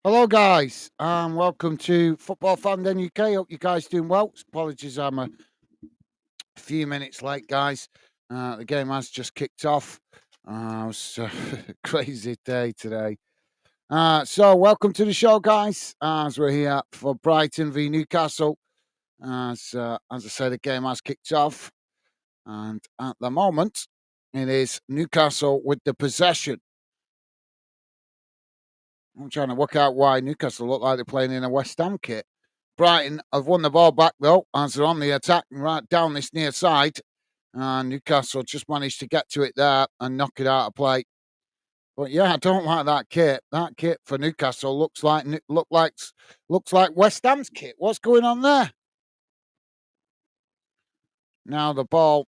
Hello, guys, and welcome to Football Fan Den UK. Hope you guys doing well. Apologies, I'm a few minutes late, guys. The game has just kicked off. It was a crazy day today. So, welcome to the show, guys. As we're here for Brighton v Newcastle. As I said, the game has kicked off, and at the moment, it is Newcastle with the possession. I'm trying to work out why Newcastle look like they're playing in a West Ham kit. Brighton have won the ball back though, as they're on the attack right down this near side. And Newcastle just managed to get to it there and knock it out of play. But yeah, I don't like that kit. That kit for Newcastle looks like West Ham's kit. What's going on there? Now the ball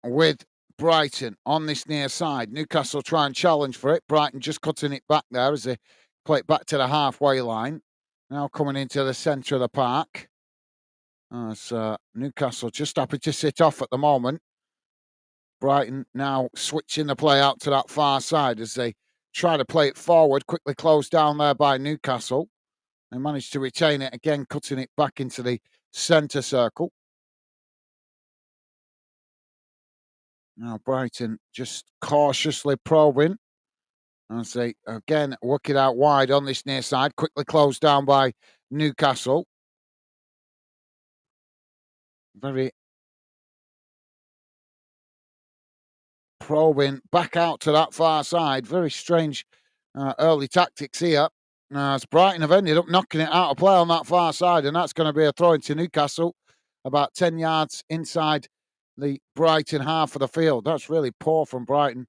with Brighton on this near side. Newcastle try and challenge for it. Brighton just cutting it back there as they play it back to the halfway line. Now coming into the centre of the park. As Newcastle just happy to sit off at the moment. Brighton now switching the play out to that far side as they try to play it forward. Quickly closed down there by Newcastle. They managed to retain it again, cutting it back into the centre circle. Now Brighton just cautiously probing as they again work it out wide on this near side. Quickly closed down by Newcastle. Very probing back out to that far side. Very strange early tactics here. As Brighton have ended up knocking it out of play on that far side, and that's going to be a throw into Newcastle, about 10 yards inside the Brighton half of the field. That's really poor from Brighton.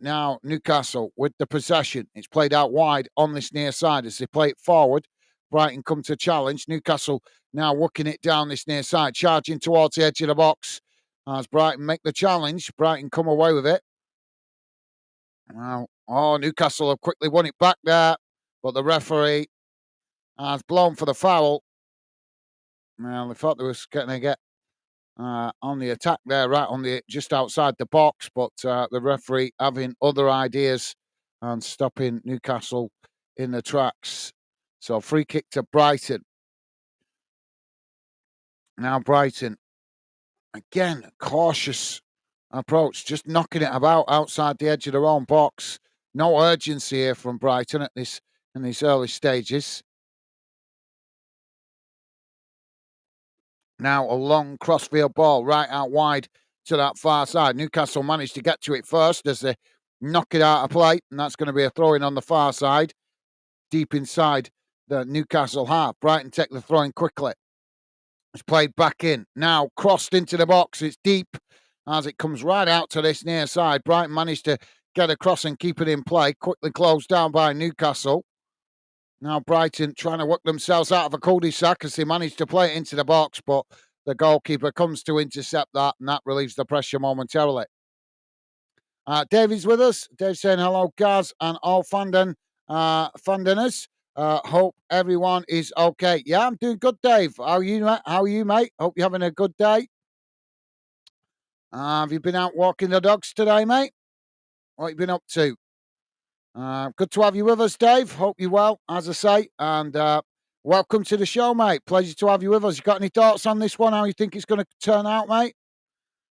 Now Newcastle with the possession. It's played out wide on this near side as they play it forward. Brighton come to challenge. Newcastle now working it down this near side, charging towards the edge of the box. As Brighton make the challenge, Brighton come away with it. Newcastle have quickly won it back there, but the referee has blown for the foul. Well, they thought they was going to get on the attack there, right on the just outside the box, but the referee having other ideas and stopping Newcastle in the tracks. So free kick to Brighton. Now Brighton again cautious approach, just knocking it about outside the edge of their own box. No urgency here from Brighton in these early stages. Now a long crossfield ball right out wide to that far side. Newcastle managed to get to it first as they knock it out of play, and that's going to be a throw in on the far side, deep inside the Newcastle half. Brighton take the throw in quickly. It's played back in. Now crossed into the box. It's deep as it comes right out to this near side. Brighton managed to get across and keep it in play. Quickly closed down by Newcastle. Now Brighton trying to work themselves out of a cul-de-sac as they managed to play it into the box, but the goalkeeper comes to intercept that, and that relieves the pressure momentarily. Davy's with us. Dave saying hello, Gaz, and all Fandeners. Hope everyone is okay. Yeah, I'm doing good, Dave. How are you, mate? Hope you're having a good day. Have you been out walking the dogs today, mate? What have you been up to? Good to have you with us, Dave. Hope you're well, as I say. And welcome to the show, mate. Pleasure to have you with us. You got any thoughts on this one? How you think it's going to turn out, mate?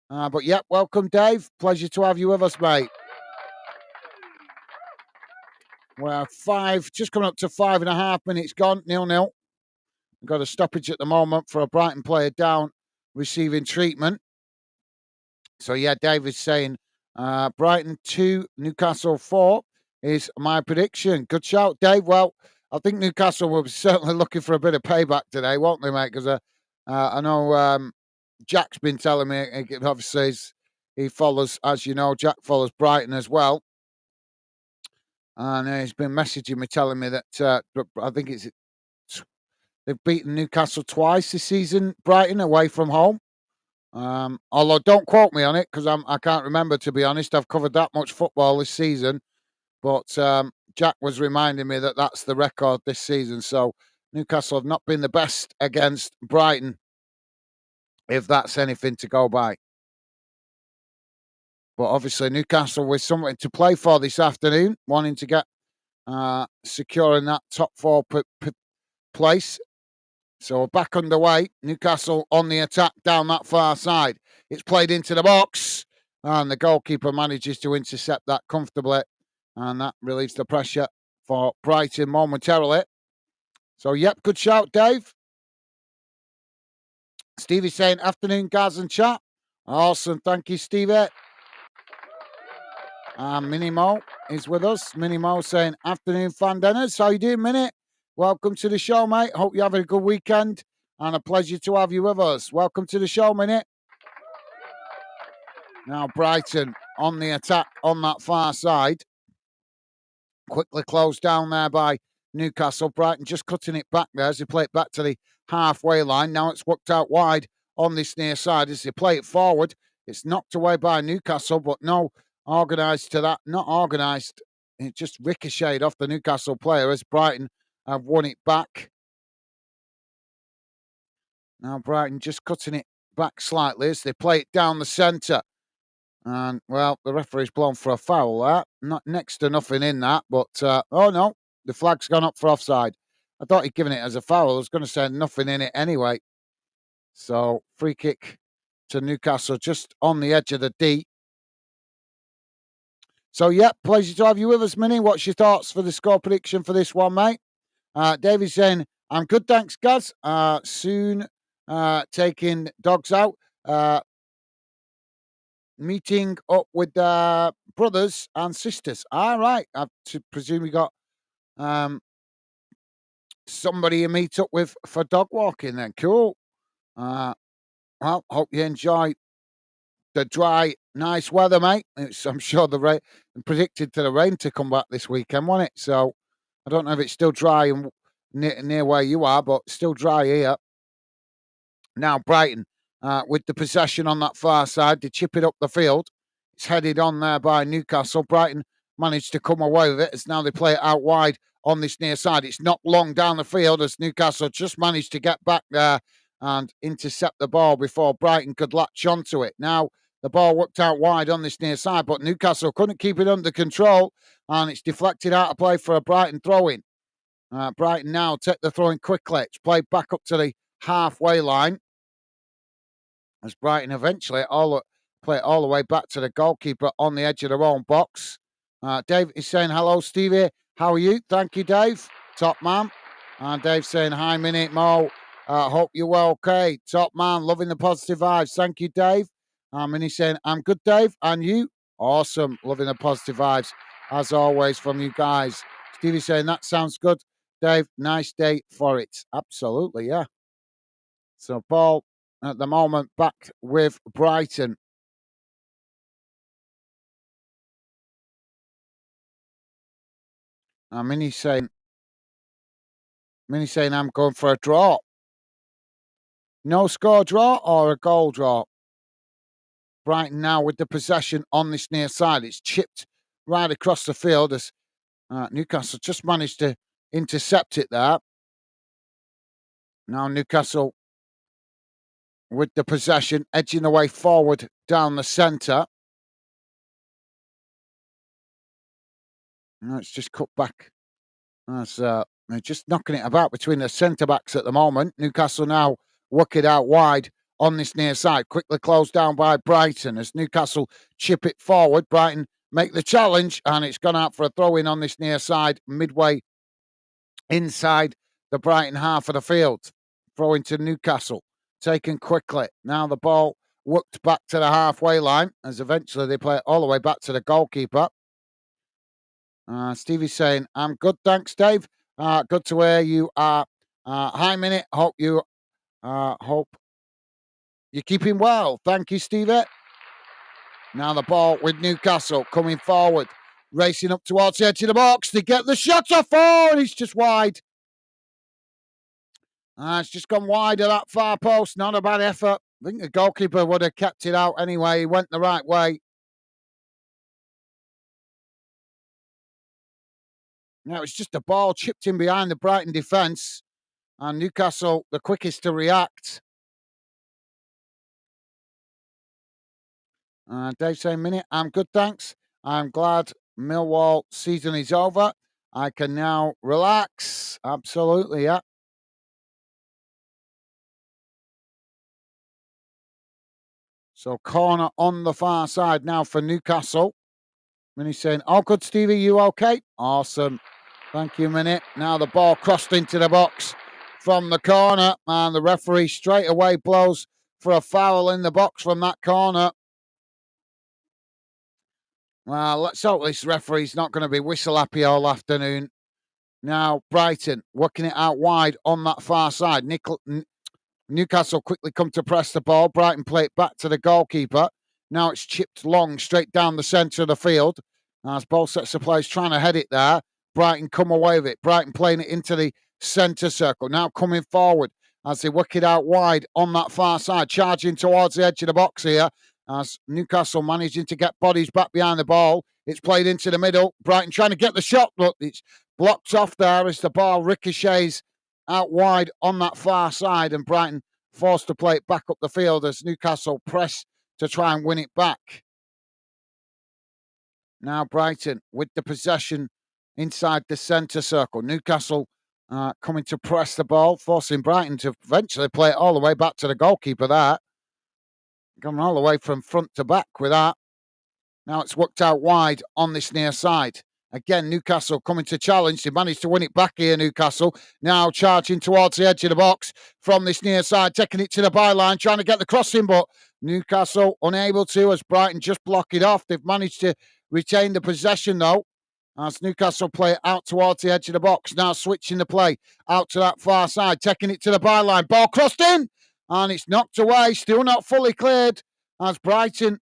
But yeah, welcome, Dave. Pleasure to have you with us, mate. We're just coming up to 5.5 minutes gone, 0-0. We've got a stoppage at the moment for a Brighton player down receiving treatment. So yeah, David's saying Brighton 2, Newcastle 4 is my prediction. Good shout, Dave. Well, I think Newcastle will be certainly looking for a bit of payback today, won't they, mate? Because I know Jack's been telling me, obviously, he follows, as you know, Jack follows Brighton as well. And he's been messaging me, telling me that I think they've beaten Newcastle twice this season, Brighton, away from home. Although don't quote me on it because I can't remember, to be honest. I've covered that much football this season. But Jack was reminding me that that's the record this season. So Newcastle have not been the best against Brighton, if that's anything to go by. But obviously Newcastle with something to play for this afternoon, wanting to get securing that top four place. So we're back underway. Newcastle on the attack down that far side. It's played into the box, and the goalkeeper manages to intercept that comfortably, and that relieves the pressure for Brighton momentarily. So, yep, good shout, Dave. Stevie's saying, afternoon, guys and chat. Awesome. Thank you, Stevie. Minnie Mo is with us. Minnie Mo saying, afternoon, fan dinners. How you doing, Minnie? Welcome to the show, mate. Hope you're having a good weekend and a pleasure to have you with us. Welcome to the show, Minnie. Now, Brighton on the attack on that far side. Quickly closed down there by Newcastle. Brighton just cutting it back there as they play it back to the halfway line. Now it's worked out wide on this near side as they play it forward. It's knocked away by Newcastle, but no organised to that. Not organised. It just ricocheted off the Newcastle player as Brighton have won it back. Now Brighton just cutting it back slightly as they play it down the centre. And, well, the referee's blown for a foul there. Not next to nothing in that, but, oh no, the flag's gone up for offside. I thought he'd given it as a foul. I was going to say nothing in it anyway. So, free kick to Newcastle just on the edge of the D. So, yeah, pleasure to have you with us, Minnie. What's your thoughts for the score prediction for this one, mate? David's saying, I'm good, thanks, Gaz. Soon taking dogs out. Meeting up with brothers and sisters. All right. I presume you got somebody you meet up with for dog walking then. Cool. Well, hope you enjoy the dry, nice weather, mate. I'm sure the rain predicted to the rain to come back this weekend, wasn't it? So I don't know if it's still dry and near where you are, but still dry here. Now Brighton with the possession on that far side, they chip it up the field. It's headed on there by Newcastle. Brighton managed to come away with it as now they play it out wide on this near side. It's not long down the field as Newcastle just managed to get back there and intercept the ball before Brighton could latch onto it. Now the ball worked out wide on this near side, but Newcastle couldn't keep it under control and it's deflected out of play for a Brighton throw-in. Brighton now take the throw-in quickly. It's played back up to the halfway line as Brighton eventually play it all the way back to the goalkeeper on the edge of their own box. Dave is saying, hello, Stevie. How are you? Thank you, Dave. Top man. And Dave saying, hi, Minute Mo. Hope you're okay. Top man. Loving the positive vibes. Thank you, Dave. And he's saying, I'm good, Dave. And you? Awesome. Loving the positive vibes, as always, from you guys. Stevie saying, that sounds good. Dave, nice day for it. Absolutely, yeah. So, ball at the moment back with Brighton. Minnie's saying, I'm going for a draw. No score draw or a goal draw? Brighton now with the possession on this near side. It's chipped right across the field as Newcastle just managed to intercept it there. Now Newcastle with the possession, edging the way forward down the centre. Now it's just cut back. As they're just knocking it about between the centre-backs at the moment. Newcastle now work it out wide on this near side. Quickly closed down by Brighton as Newcastle chip it forward. Brighton make the challenge and it's gone out for a throw-in on this near side midway inside the Brighton half of the field. Throw into Newcastle. Taken quickly. Now the ball worked back to the halfway line as eventually they play it all the way back to the goalkeeper. Stevie's saying, I'm good, thanks, Dave. Good to hear you are. Hi, Minute. Hope you're keeping well. Thank you, Stevie. Now the ball with Newcastle coming forward, racing up towards the edge of the box. They get the shot off. Oh, and it's just wide. It's just gone wide of that far post. Not a bad effort. I think the goalkeeper would have kept it out anyway. He went the right way. Now it's just a ball chipped in behind the Brighton defence. And Newcastle, the quickest to react. Dave saying, Minute, I'm good, thanks. I'm glad Millwall season is over. I can now relax. Absolutely, yeah. So corner on the far side now for Newcastle. Minnie's saying, "Oh, good, Stevie. You okay? Awesome. Thank you, Minnie." Now the ball crossed into the box from the corner, and the referee straight away blows for a foul in the box from that corner. Well, let's hope this referee's not going to be whistle happy all afternoon. Now Brighton working it out wide on that far side. Newcastle quickly come to press the ball. Brighton play it back to the goalkeeper. Now it's chipped long straight down the centre of the field. As both sets of players trying to head it there. Brighton come away with it. Brighton playing it into the centre circle. Now coming forward as they work it out wide on that far side. Charging towards the edge of the box here. As Newcastle managing to get bodies back behind the ball. It's played into the middle. Brighton trying to get the shot, but it's blocked off there as the ball ricochets out wide on that far side, and Brighton forced to play it back up the field as Newcastle press to try and win it back. Now Brighton with the possession inside the centre circle. Newcastle coming to press the ball, forcing Brighton to eventually play it all the way back to the goalkeeper there. Going all the way from front to back with that. Now it's worked out wide on this near side. Again, Newcastle coming to challenge. They managed to win it back here, Newcastle. Now charging towards the edge of the box from this near side, taking it to the byline, trying to get the crossing, but Newcastle unable to as Brighton just block it off. They've managed to retain the possession, though, as Newcastle play it out towards the edge of the box. Now switching the play out to that far side, taking it to the byline. Ball crossed in, and it's knocked away. Still not fully cleared as Brighton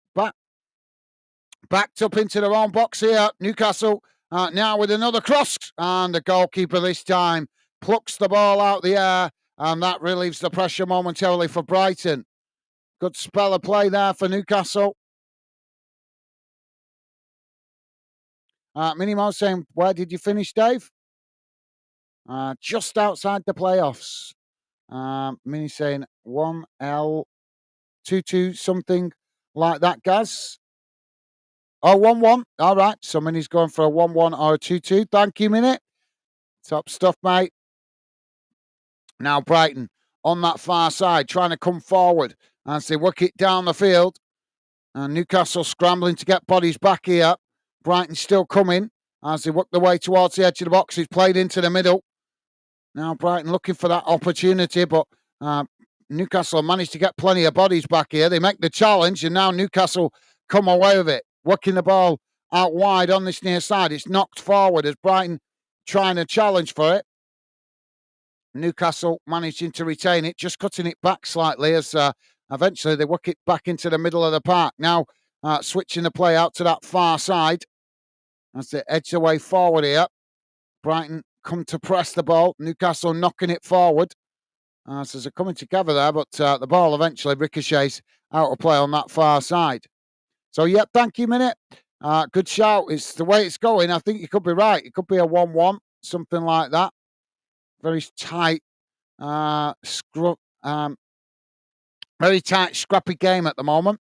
backed up into their own box here. Newcastle now with another cross, and the goalkeeper this time plucks the ball out the air, and that relieves the pressure momentarily for Brighton. Good spell of play there for Newcastle. Minimo saying, where did you finish, Dave? Just outside the playoffs. Mini saying 1L 2-2, something like that, Gaz. Oh, 1-1. All right. So Minnie's going for a 1-1 or a 2-2. Thank you, Minnie. Top stuff, mate. Now Brighton on that far side, trying to come forward as they work it down the field. And Newcastle scrambling to get bodies back here. Brighton still coming as they work their way towards the edge of the box. It's played into the middle. Now Brighton looking for that opportunity, but Newcastle managed to get plenty of bodies back here. They make the challenge, and now Newcastle come away with it. Working the ball out wide on this near side. It's knocked forward as Brighton trying to challenge for it. Newcastle managing to retain it, just cutting it back slightly as eventually they work it back into the middle of the park. Now switching the play out to that far side as they edge their way forward here. Brighton come to press the ball. Newcastle knocking it forward. So they're coming together there, but the ball eventually ricochets out of play on that far side. So, yeah, thank you, Minute. Good shout. It's the way it's going. I think you could be right. It could be a 1-1, something like that. Very tight, very tight, scrappy game at the moment.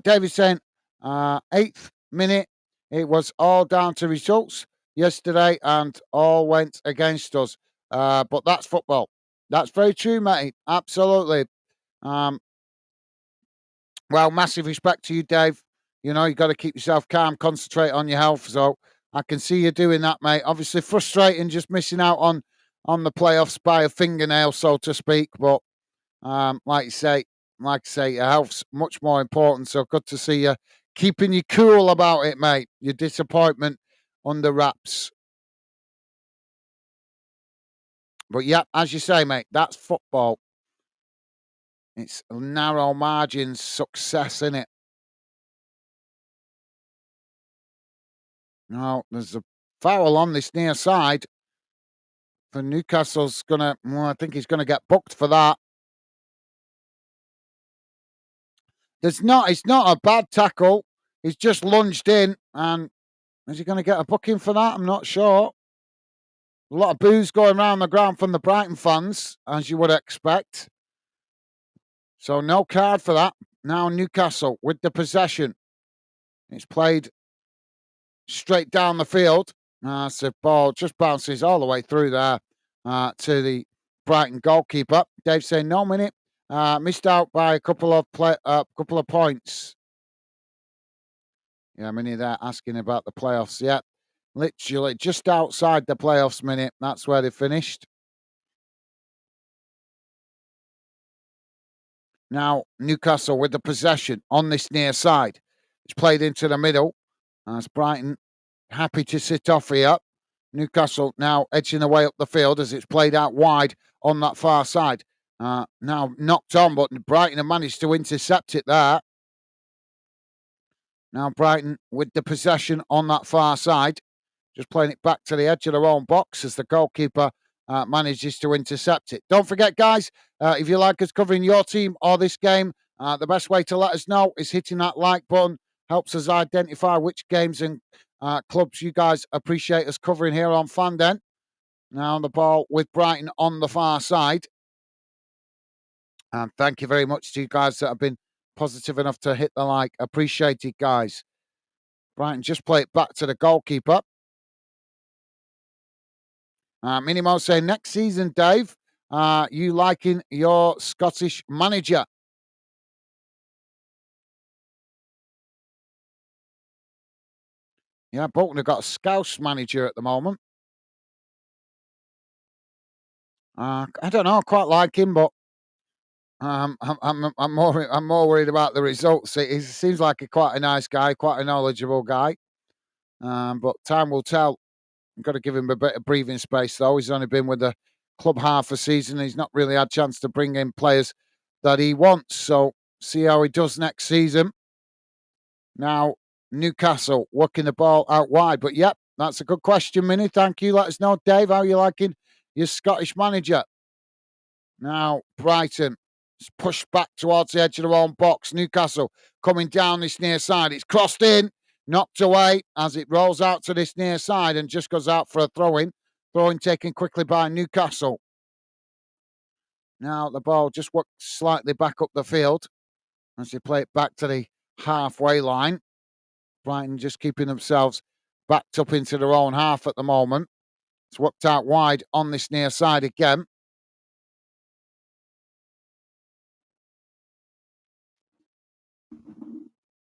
David saying, 8th minute, it was all down to results yesterday and all went against us. But that's football. That's very true, mate. Absolutely. Well, massive respect to you, Dave. You know, you got to keep yourself calm, concentrate on your health. So I can see you doing that, mate. Obviously frustrating just missing out on the playoffs by a fingernail, so to speak. But like you say, your health's much more important. So good to see you keeping you cool about it, mate. Your disappointment under wraps. But yeah, as you say, mate, that's football. It's narrow margins success, innit? Now, there's a foul on this near side. For Newcastle's gonna, well, I think he's gonna get booked for that. It's not a bad tackle. He's just lunged in, and is he going to get a booking for that? I'm not sure. A lot of boos going around the ground from the Brighton fans, as you would expect. So no card for that. Now Newcastle with the possession. It's played straight down the field. So ball just bounces all the way through there to the Brighton goalkeeper. Dave saying no minute. Missed out by a couple of points. Yeah, Minnie there asking about the playoffs. Yeah, literally just outside the playoffs, Minnie. That's where they finished. Now Newcastle with the possession on this near side. It's played into the middle. As Brighton happy to sit off here. Newcastle now edging the way up the field as it's played out wide on that far side. Now knocked on, but Brighton have managed to intercept it there. Now Brighton with the possession on that far side, just playing it back to the edge of their own box as the goalkeeper manages to intercept it. Don't forget, guys, if you like us covering your team or this game, the best way to let us know is hitting that like button. Helps us identify which games and clubs you guys appreciate us covering here on Fanden. Now the ball with Brighton on the far side. And thank you very much to you guys that have been positive enough to hit the like. Appreciate it, guys. Brighton just play it back to the goalkeeper. Minimo saying, next season, Dave, you liking your Scottish manager? Yeah, Bolton have got a Scouse manager at the moment. I don't know, I quite like him, but I'm more worried about the results. He seems like quite a nice guy, quite a knowledgeable guy. But time will tell. I've got to give him a bit of breathing space, though. He's only been with the club half a season. He's not really had a chance to bring in players that he wants. So see how he does next season. Now, Newcastle working the ball out wide. But yep, that's a good question, Minnie. Thank you. Let us know, Dave, how you liking your Scottish manager. Now, Brighton is pushed back towards the edge of their own box. Newcastle coming down this near side. It's crossed in, knocked away as it rolls out to this near side and just goes out for a throw-in. Throw-in taken quickly by Newcastle. Now the ball just works slightly back up the field as they play it back to the halfway line. Brighton just keeping themselves backed up into their own half at the moment. It's worked out wide on this near side again.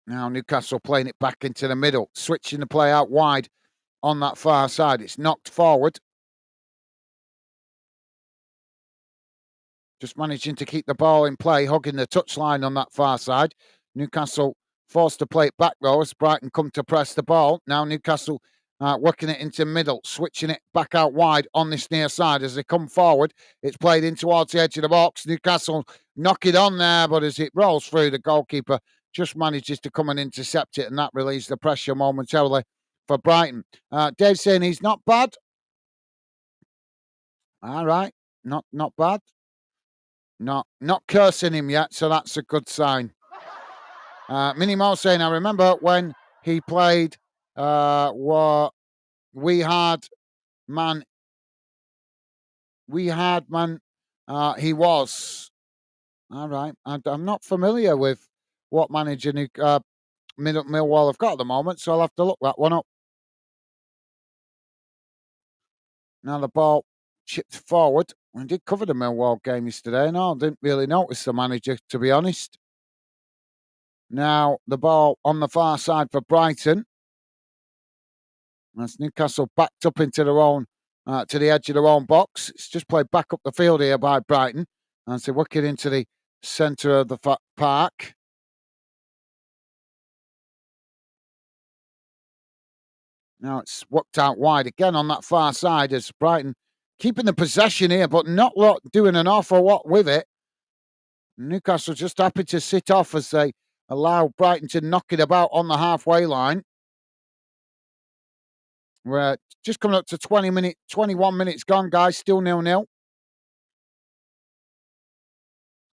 Now Newcastle playing it back into the middle, switching the play out wide on that far side. It's knocked forward. Just managing to keep the ball in play, hugging the touchline on that far side. Newcastle forced to play it back, though, as Brighton come to press the ball. Now Newcastle working it into middle, switching it back out wide on this near side as they come forward. It's played in towards the edge of the box. Newcastle knock it on there, but as it rolls through, the goalkeeper just manages to come and intercept it, and that relieves the pressure momentarily for Brighton. Dave saying he's not bad. All right, not bad. Not cursing him yet, so that's a good sign. Minnie Mo saying, I remember when he played, what we had man, he was. All right, I'm not familiar with what manager Millwall have got at the moment, so I'll have to look that one up. Now the ball chipped forward. I did cover the Millwall game yesterday. No, I didn't really notice the manager, to be honest. Now the ball on the far side for Brighton. That's Newcastle backed up into their own, to the edge of their own box. It's just played back up the field here by Brighton. And so work it into the centre of the park. Now it's worked out wide again on that far side as Brighton keeping the possession here, but not doing an awful lot with it. Newcastle just happy to sit off as they allow Brighton to knock it about on the halfway line. We're just coming up to 21 minutes gone, guys. Still 0-0.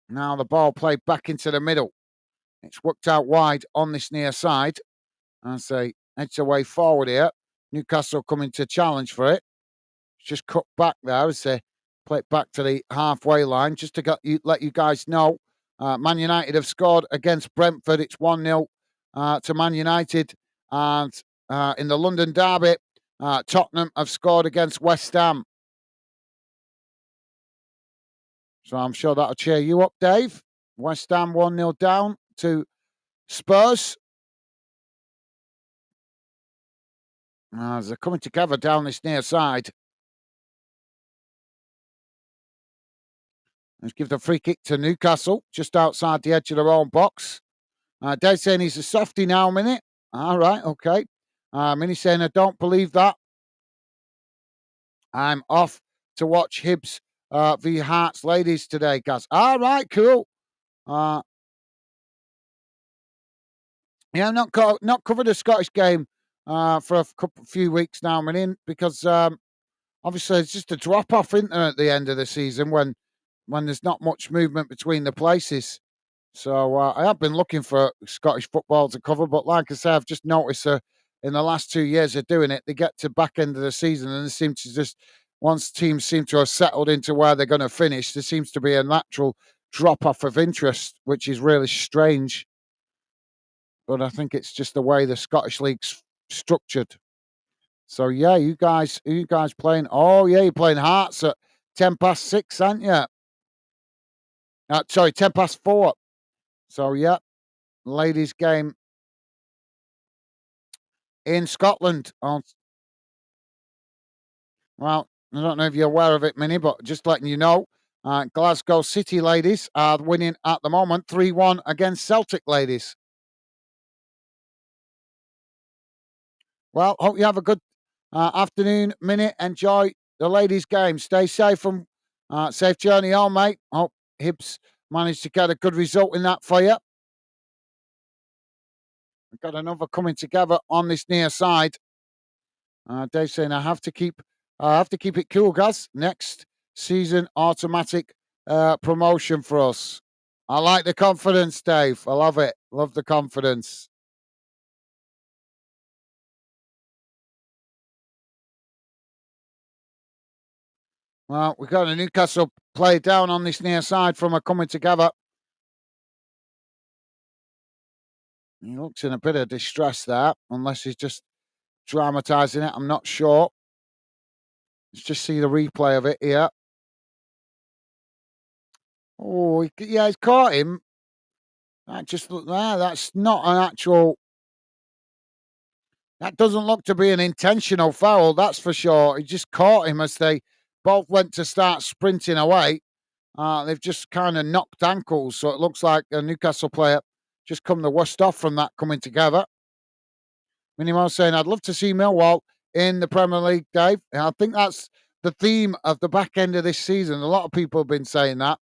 Now the ball played back into the middle. It's worked out wide on this near side as they edge their way forward here. Newcastle coming to challenge for it. It's just cut back there as they play it back to the halfway line. Just to let you guys know, Man United have scored against Brentford. It's 1-0 to Man United. And in the London derby, Tottenham have scored against West Ham. So I'm sure that'll cheer you up, Dave. West Ham 1-0 down to Spurs. As they're coming together down this near side. Let's give the free kick to Newcastle, just outside the edge of their own box. Dave saying he's a softie now, Minnie. All right, okay. Minnie saying, I don't believe that. I'm off to watch Hibs v Hearts ladies today, guys. All right, cool. Yeah, I've not covered a Scottish game for a few weeks now, Minnie, because obviously it's just a drop-off, isn't there, at the end of the season when there's not much movement between the places. So I have been looking for Scottish football to cover, but like I say, I've just noticed in the last 2 years of doing it, they get to back end of the season and they seem to just, once teams seem to have settled into where they're going to finish, there seems to be a natural drop-off of interest, which is really strange. But I think it's just the way the Scottish League's structured. So yeah, you guys playing? Oh yeah, you're playing Hearts at 6:10, aren't you? Sorry, 4:10. So yeah, ladies' game in Scotland. Well, I don't know if you're aware of it, Minnie, but just letting you know, Glasgow City ladies are winning at the moment 3-1 against Celtic ladies. Well, hope you have a good afternoon, Minnie. Enjoy the ladies' game. Stay safe from safe journey home, mate. Hope Hibs managed to get a good result in that for you. We've got another coming together on this near side. Dave saying I have to keep it cool, guys. Next season, automatic promotion for us. I like the confidence, Dave. I love it. Love the confidence. Well, we've got a Newcastle play down on this near side from a coming together. He looks in a bit of distress there, unless he's just dramatising it. I'm not sure. Let's just see the replay of it here. Oh, he's caught him. That just look there. That's not an actual. That doesn't look to be an intentional foul. That's for sure. He just caught him as they both went to start sprinting away. They've just kind of knocked ankles, so it looks like a Newcastle player just come the worst off from that coming together. Minimo saying, I'd love to see Millwall in the Premier League, Dave. I think that's the theme of the back end of this season. A lot of people have been saying that.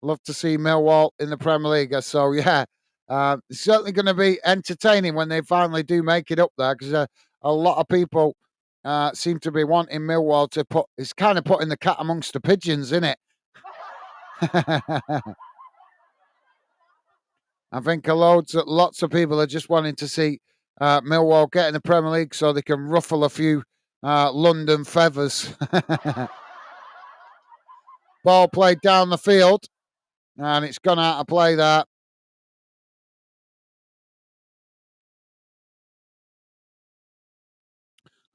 Love to see Millwall in the Premier League. So, yeah, it's certainly going to be entertaining when they finally do make it up there, because a lot of people seem to be wanting Millwall to put, it's kind of putting the cat amongst the pigeons, isn't it? I think lots of people are just wanting to see Millwall get in the Premier League so they can ruffle a few London feathers. Ball played down the field, and it's gone out of play there.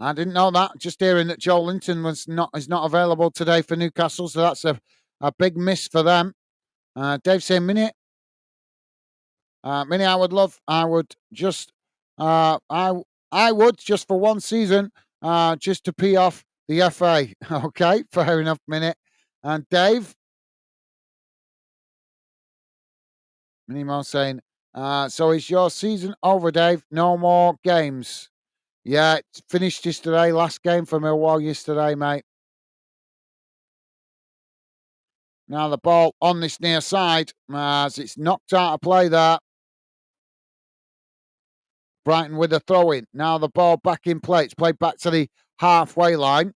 I didn't know that. Just hearing that Joel Linton is not available today for Newcastle, so that's a big miss for them. Dave saying, Minnie, I would just for one season, just to pee off the FA. Okay, fair enough, Minnie. And Dave, Minnie Mo saying, so is your season over, Dave? No more games. Yeah, it's finished yesterday. Last game for Millwall yesterday, mate. Now the ball on this near side as it's knocked out of play there. Brighton with a throw in. Now the ball back in play. It's played back to the halfway line.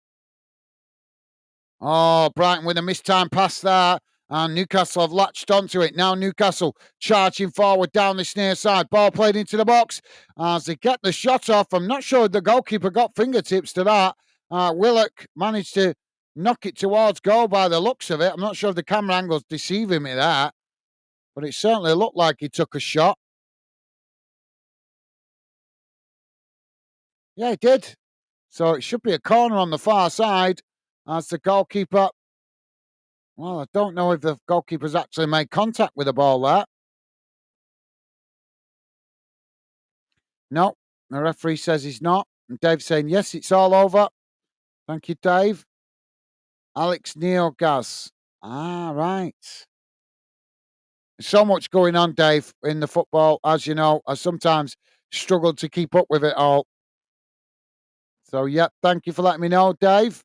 Oh, Brighton with a mistimed pass there. And Newcastle have latched onto it. Now Newcastle charging forward down this near side. Ball played into the box as they get the shot off. I'm not sure the goalkeeper got fingertips to that. Willock managed to knock it towards goal by the looks of it. I'm not sure if the camera angle's deceiving me there, but it certainly looked like he took a shot. Yeah, he did. So it should be a corner on the far side as the goalkeeper. Well, I don't know if the goalkeeper's actually made contact with the ball there. No, the referee says he's not. And Dave's saying, yes, it's all over. Thank you, Dave. Alex Neogaz. Right. So much going on, Dave, in the football. As you know, I sometimes struggle to keep up with it all. So, yeah, thank you for letting me know, Dave.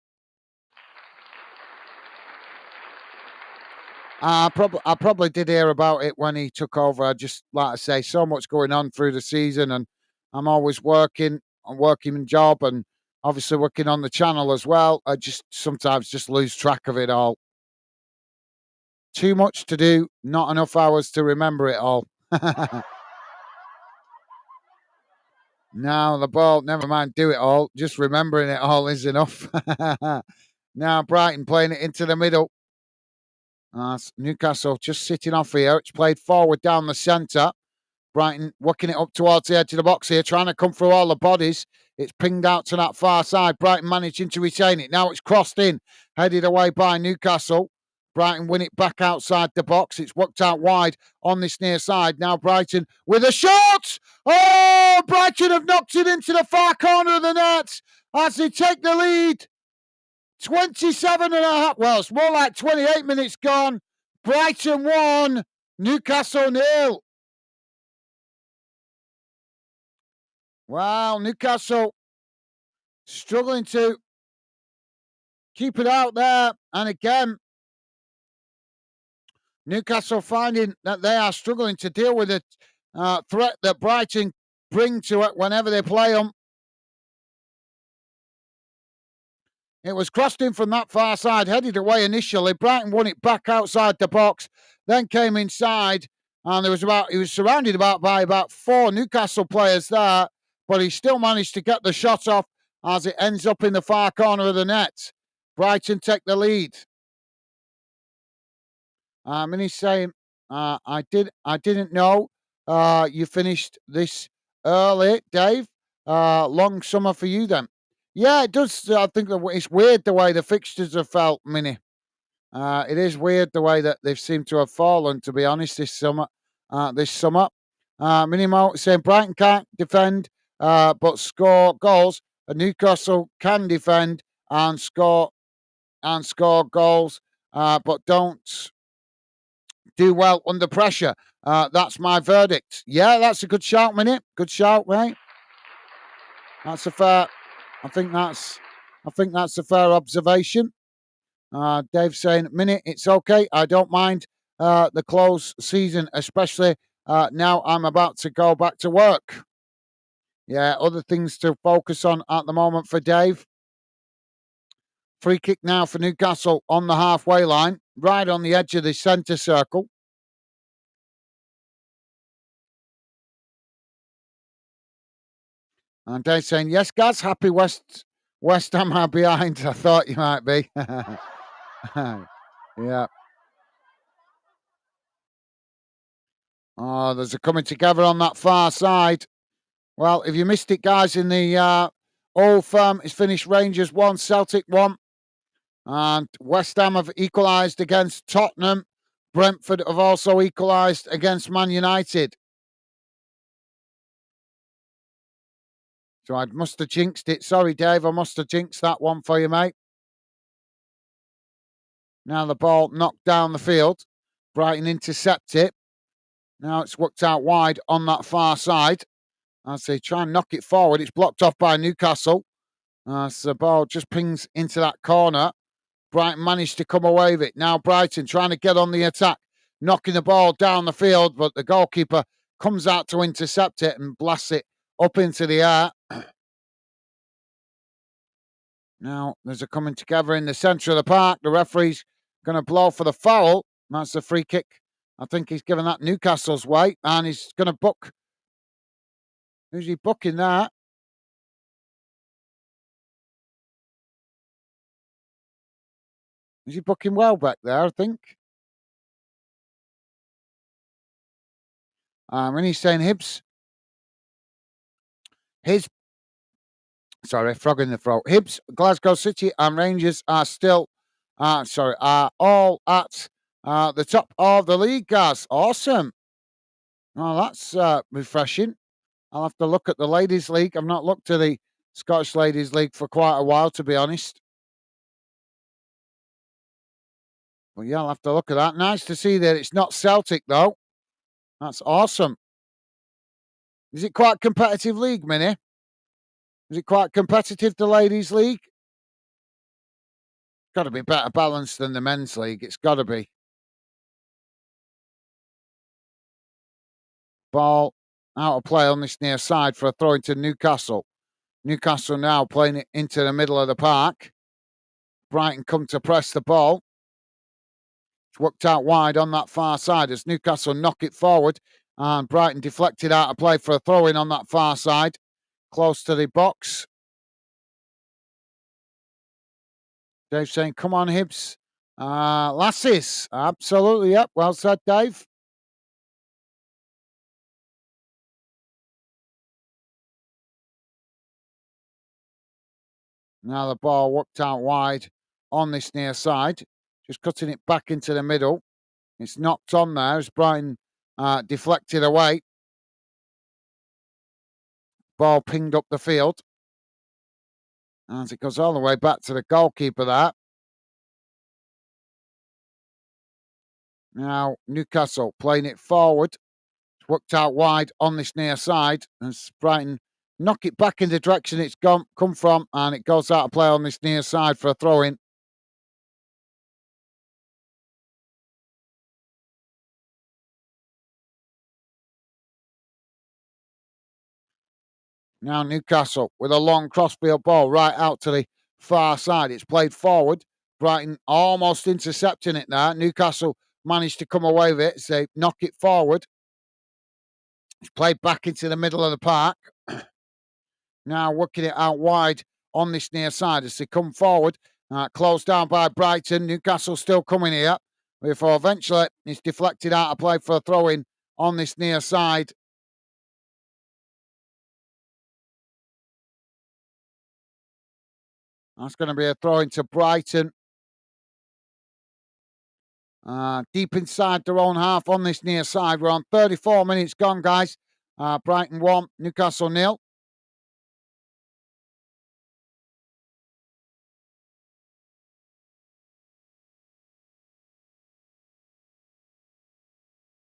I probably did hear about it when he took over. I just, like I say, so much going on through the season, and I'm always working a job, and obviously working on the channel as well. I just sometimes just lose track of it all. Too much to do, not enough hours to remember it all. Now the ball, never mind, do it all. Just remembering it all is enough. Now Brighton playing it into the middle. Newcastle just sitting off here. It's played forward down the centre. Brighton working it up towards the edge of the box here, trying to come through all the bodies. It's pinged out to that far side. Brighton managing to retain it. Now it's crossed in, headed away by Newcastle. Brighton win it back outside the box. It's worked out wide on this near side. Now Brighton with a shot. Oh, Brighton have knocked it into the far corner of the net as they take the lead. 27 and a half. Well, it's more like 28 minutes gone. Brighton 1, Newcastle 0. Wow, Newcastle struggling to keep it out there. And again, Newcastle finding that they are struggling to deal with the threat that Brighton bring to it whenever they play them. It was crossed in from that far side, headed away initially. Brighton won it back outside the box, then came inside, and he was surrounded by about 4 Newcastle players there, but he still managed to get the shot off as it ends up in the far corner of the net. Brighton take the lead. And he's saying, I didn't know you finished this early, Dave. Long summer for you then. Yeah, it does. I think it's weird the way the fixtures have felt, Minnie. It is weird the way that they've seemed to have fallen, to be honest, this summer. Minnie Mo saying Brighton can't defend, but score goals. And Newcastle can defend and score goals, but don't do well under pressure. That's my verdict. Yeah, that's a good shout, Minnie. Good shout, mate. That's a fair. I think that's a fair observation. Dave saying, Minnie, it's okay. I don't mind the close season, especially now I'm about to go back to work. Yeah, other things to focus on at the moment for Dave. Free kick now for Newcastle on the halfway line, right on the edge of the centre circle. And Dave saying, yes, Gaz, happy West Ham are behind. I thought you might be. Yeah. Oh, there's a coming together on that far side. Well, if you missed it, guys, in the Old Firm, it's finished Rangers 1, Celtic 1. And West Ham have equalised against Tottenham. Brentford have also equalised against Man United. So I must have jinxed it. Sorry, Dave, I must have jinxed that one for you, mate. Now the ball knocked down the field. Brighton intercept it. Now it's worked out wide on that far side. As they try and knock it forward, it's blocked off by Newcastle. So the ball just pings into that corner. Brighton managed to come away with it. Now Brighton trying to get on the attack, knocking the ball down the field, but the goalkeeper comes out to intercept it and blasts it up into the air. Now there's a coming together in the centre of the park. The referee's going to blow for the foul. That's a free kick. I think he's given that Newcastle's way, and he's going to book. Who's he booking that? Is he booking Welbeck there, I think? And he's saying Hibs Sorry, frog in the throat. Hibs, Glasgow City, and Rangers are still, are all at the top of the league, guys. Awesome. Well, that's refreshing. I'll have to look at the Ladies' League. I've not looked at the Scottish Ladies' League for quite a while, to be honest. But yeah, I'll have to look at that. Nice to see that it's not Celtic, though. That's awesome. Is it quite a competitive league, Minnie? Is it quite competitive, the Ladies' League? Got to be better balanced than the Men's League. It's got to be. Ball out of play on this near side for a throw into Newcastle. Newcastle now playing it into the middle of the park. Brighton come to press the ball. It's worked out wide on that far side as Newcastle knock it forward. And Brighton deflected out of play for a throw in on that far side. Close to the box. Dave saying, come on, Hibs. Lasses. Absolutely, yep. Well said, Dave. Now the ball worked out wide on this near side. Just cutting it back into the middle. It's knocked on there as Brighton deflected away. Ball pinged up the field. As it goes all the way back to the goalkeeper there. Now Newcastle playing it forward. It's worked out wide on this near side. As Brighton knock it back in the direction it's come from. And it goes out of play on this near side for a throw-in. Now Newcastle with a long crossfield ball right out to the far side. It's played forward. Brighton almost intercepting it there. Newcastle managed to come away with it as they knock it forward. It's played back into the middle of the park. Now working it out wide on this near side as they come forward. Closed down by Brighton. Newcastle still coming here. Before eventually it's deflected out of play for a throw-in on this near side. That's going to be a throw into Brighton. Deep inside their own half on this near side. We're on 34 minutes gone, guys. Brighton 1, Newcastle 0.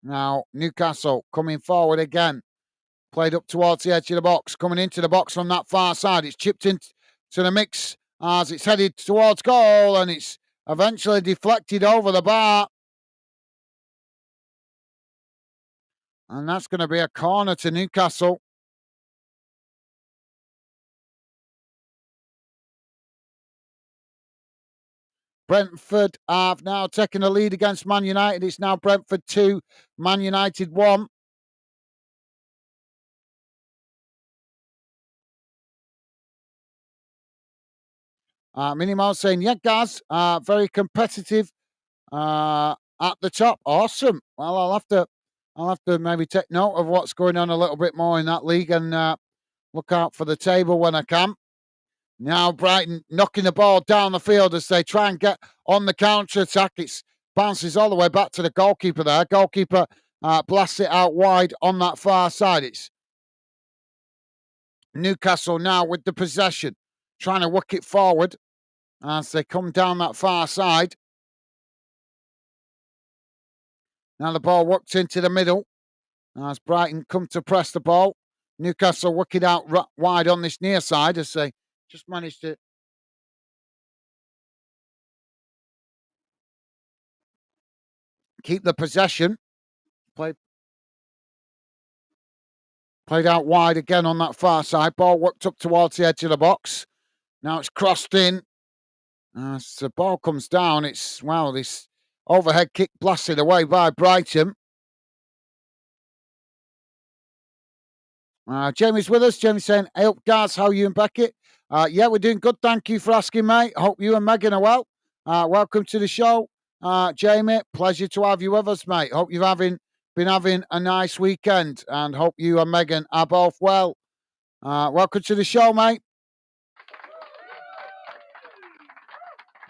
Now, Newcastle coming forward again. Played up towards the edge of the box. Coming into the box from that far side. It's chipped into the mix as it's headed towards goal. And it's eventually deflected over the bar. And that's going to be a corner to Newcastle. Brentford have now taken the lead against Man United. It's now Brentford 2, Man United 1. Minimal saying, yeah, guys, very competitive at the top. Awesome. Well, I'll have to maybe take note of what's going on a little bit more in that league and look out for the table when I can. Now Brighton knocking the ball down the field as they try and get on the counter-attack. It bounces all the way back to the goalkeeper there. Goalkeeper blasts it out wide on that far side. It's Newcastle now with the possession, trying to work it forward as they come down that far side. Now the ball worked into the middle as Brighton come to press the ball. Newcastle working out wide on this near side as they just managed to keep the possession. Played out wide again on that far side. Ball worked up towards the edge of the box. Now it's crossed in. As the ball comes down, it's, wow, this overhead kick blasted away by Brighton. Jamie's with us. Jamie's saying, hey up, guys, how are you and Beckett? Yeah, we're doing good. Thank you for asking, mate. Hope you and Megan are well. Welcome to the show, Jamie. Pleasure to have you with us, mate. Hope you've been having a nice weekend and hope you and Megan are both well. Welcome to the show, mate.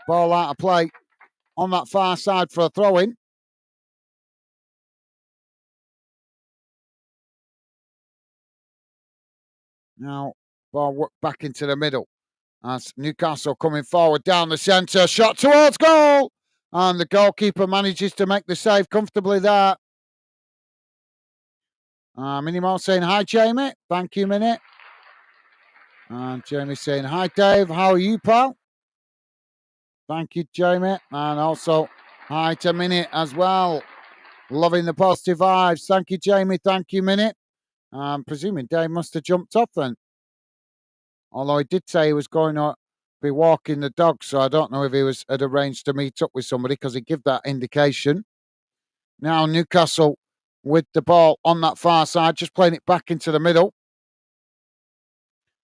Ball out of play on that far side for a throw-in. Now, ball back into the middle. As Newcastle coming forward down the centre. Shot towards goal. And the goalkeeper manages to make the save comfortably there. Minimo saying, hi, Jamie. Thank you, Minnie. And Jamie saying, hi, Dave. How are you, pal? Thank you, Jamie. And also, hi to Minnie as well. Loving the positive vibes. Thank you, Jamie. Thank you, Minnie. I'm presuming Dave must have jumped off then. Although he did say he was going to be walking the dog, so I don't know if he had arranged to meet up with somebody because he gave that indication. Now Newcastle with the ball on that far side, just playing it back into the middle.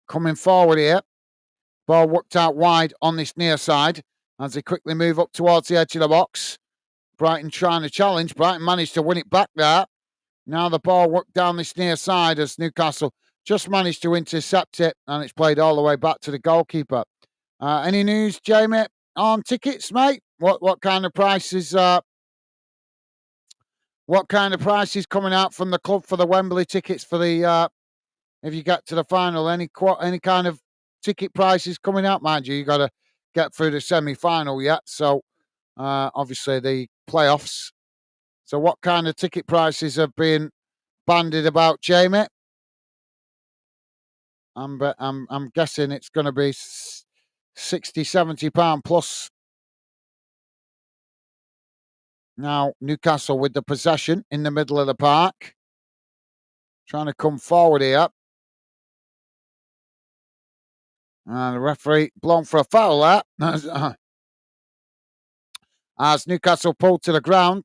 Coming forward here. Ball worked out wide on this near side as they quickly move up towards the edge of the box. Brighton trying to challenge. Brighton managed to win it back there. Now the ball worked down this near side as Newcastle just managed to intercept it, and it's played all the way back to the goalkeeper. Any news, Jamie, on tickets, mate? What kind of prices? What kind of prices coming out from the club for the Wembley tickets for the? If you get to the final, any kind of ticket prices coming out? Mind you, got to get through the semi-final yet. So obviously the playoffs. So what kind of ticket prices have been bandied about, Jamie? I'm guessing it's going to be £60, £70 plus. Now Newcastle with the possession in the middle of the park, trying to come forward here, and the referee blown for a foul there. As Newcastle pulled to the ground.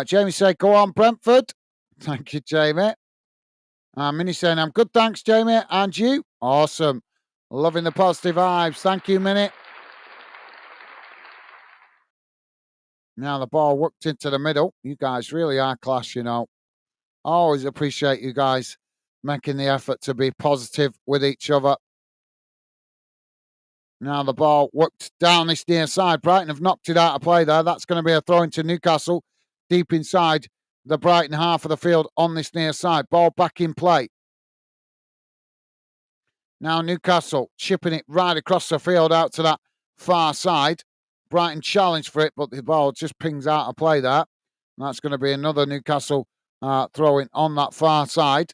Jamie said, "Go on, Brentford." Thank you, Jamie. Minnie saying, "I'm good, thanks, Jamie. And you?" Awesome. Loving the positive vibes. Thank you, Minnie. Now the ball worked into the middle. You guys really are class, you know. Always appreciate you guys making the effort to be positive with each other. Now the ball worked down this near side. Brighton have knocked it out of play there. That's going to be a throw into Newcastle deep inside the Brighton half of the field on this near side. Ball back in play. Now Newcastle chipping it right across the field out to that far side. Brighton challenged for it, but the ball just pings out of play there. And that's going to be another Newcastle throwing on that far side.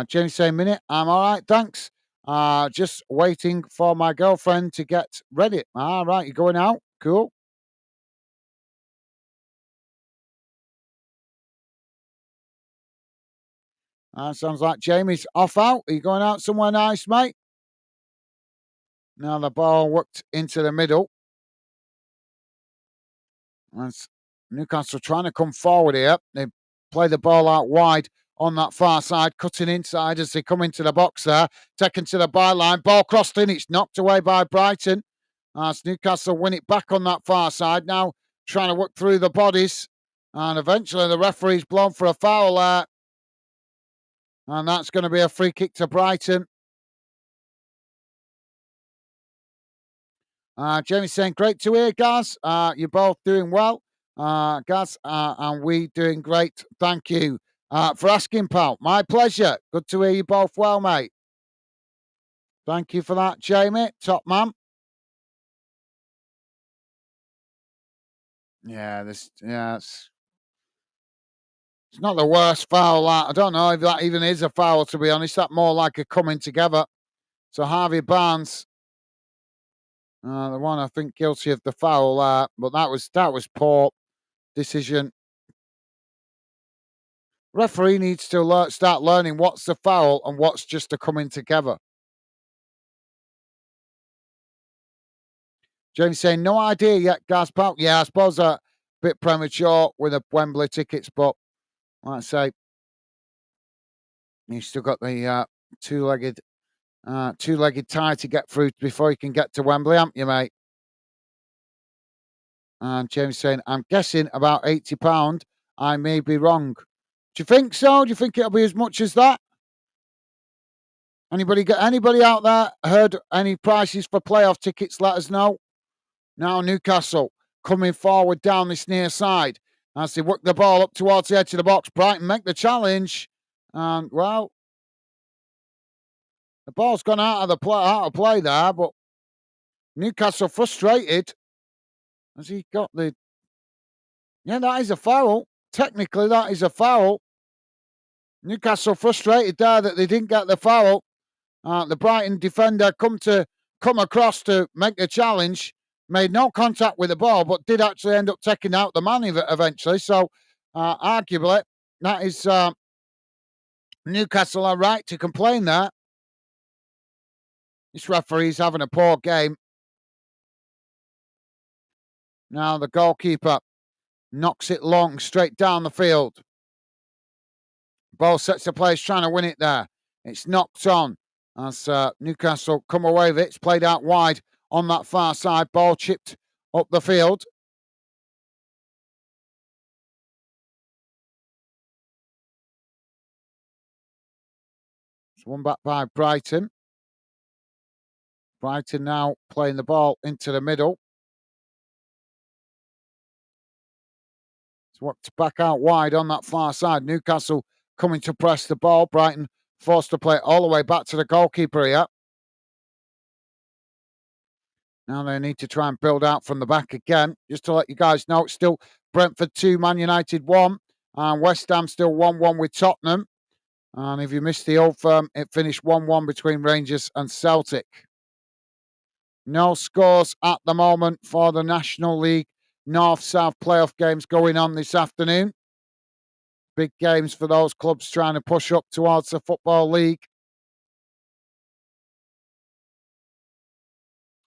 James saying, "Minute, I'm all right, thanks. Just waiting for my girlfriend to get ready." All right, you're going out? Cool. Sounds like Jamie's off out. Are you going out somewhere nice, mate? Now the ball worked into the middle. That's Newcastle trying to come forward here. They play the ball out wide on that far side, cutting inside as they come into the box there. Taken to the byline. Ball crossed in. It's knocked away by Brighton. As Newcastle win it back on that far side. Now trying to work through the bodies. And eventually the referee's blown for a foul there. And that's going to be a free kick to Brighton. Jamie's saying, "Great to hear, Gaz. You're both doing well. Gaz, and we doing great. Thank you for asking, pal. My pleasure. Good to hear you both well, mate. Thank you for that, Jamie. Top man." Yeah, it's not the worst foul. I don't know if that even is a foul, to be honest. That's more like a coming together. So Harvey Barnes, the one I think guilty of the foul, but that was poor decision. Referee needs to start learning what's the foul and what's just a coming together. James saying, "No idea yet, Gaz pal." Yeah, I suppose a bit premature with the Wembley tickets, but like I say, you've still got the two-legged tie to get through before you can get to Wembley, haven't you, mate? And James saying, "I'm guessing about £80. I may be wrong." Do you think so? Do you think it'll be as much as that? Anybody out there heard any prices for playoff tickets? Let us know. Now Newcastle coming forward down this near side as they work the ball up towards the edge of the box. Brighton make the challenge, and well, the ball's gone out of play there, but Newcastle frustrated. Has he got the? Yeah, that is a foul. Technically, that is a foul. Newcastle frustrated there that they didn't get the foul. The Brighton defender come across to make the challenge, made no contact with the ball, but did actually end up taking out the man eventually. So, arguably, that is Newcastle are right to complain there. This referee's having a poor game. Now the goalkeeper knocks it long, straight down the field. Ball sets the place, trying to win it there. It's knocked on as Newcastle come away with it. It's played out wide on that far side. Ball chipped up the field. It's won back by Brighton. Brighton now playing the ball into the middle. It's worked back out wide on that far side. Newcastle coming to press the ball. Brighton forced to play it all the way back to the goalkeeper here. Now they need to try and build out from the back again. Just to let you guys know, it's still Brentford 2, Man United 1. And West Ham still 1-1 with Tottenham. And if you missed the Old Firm, it finished 1-1 between Rangers and Celtic. No scores at the moment for the National League North-South playoff games going on this afternoon. Big games for those clubs trying to push up towards the Football League.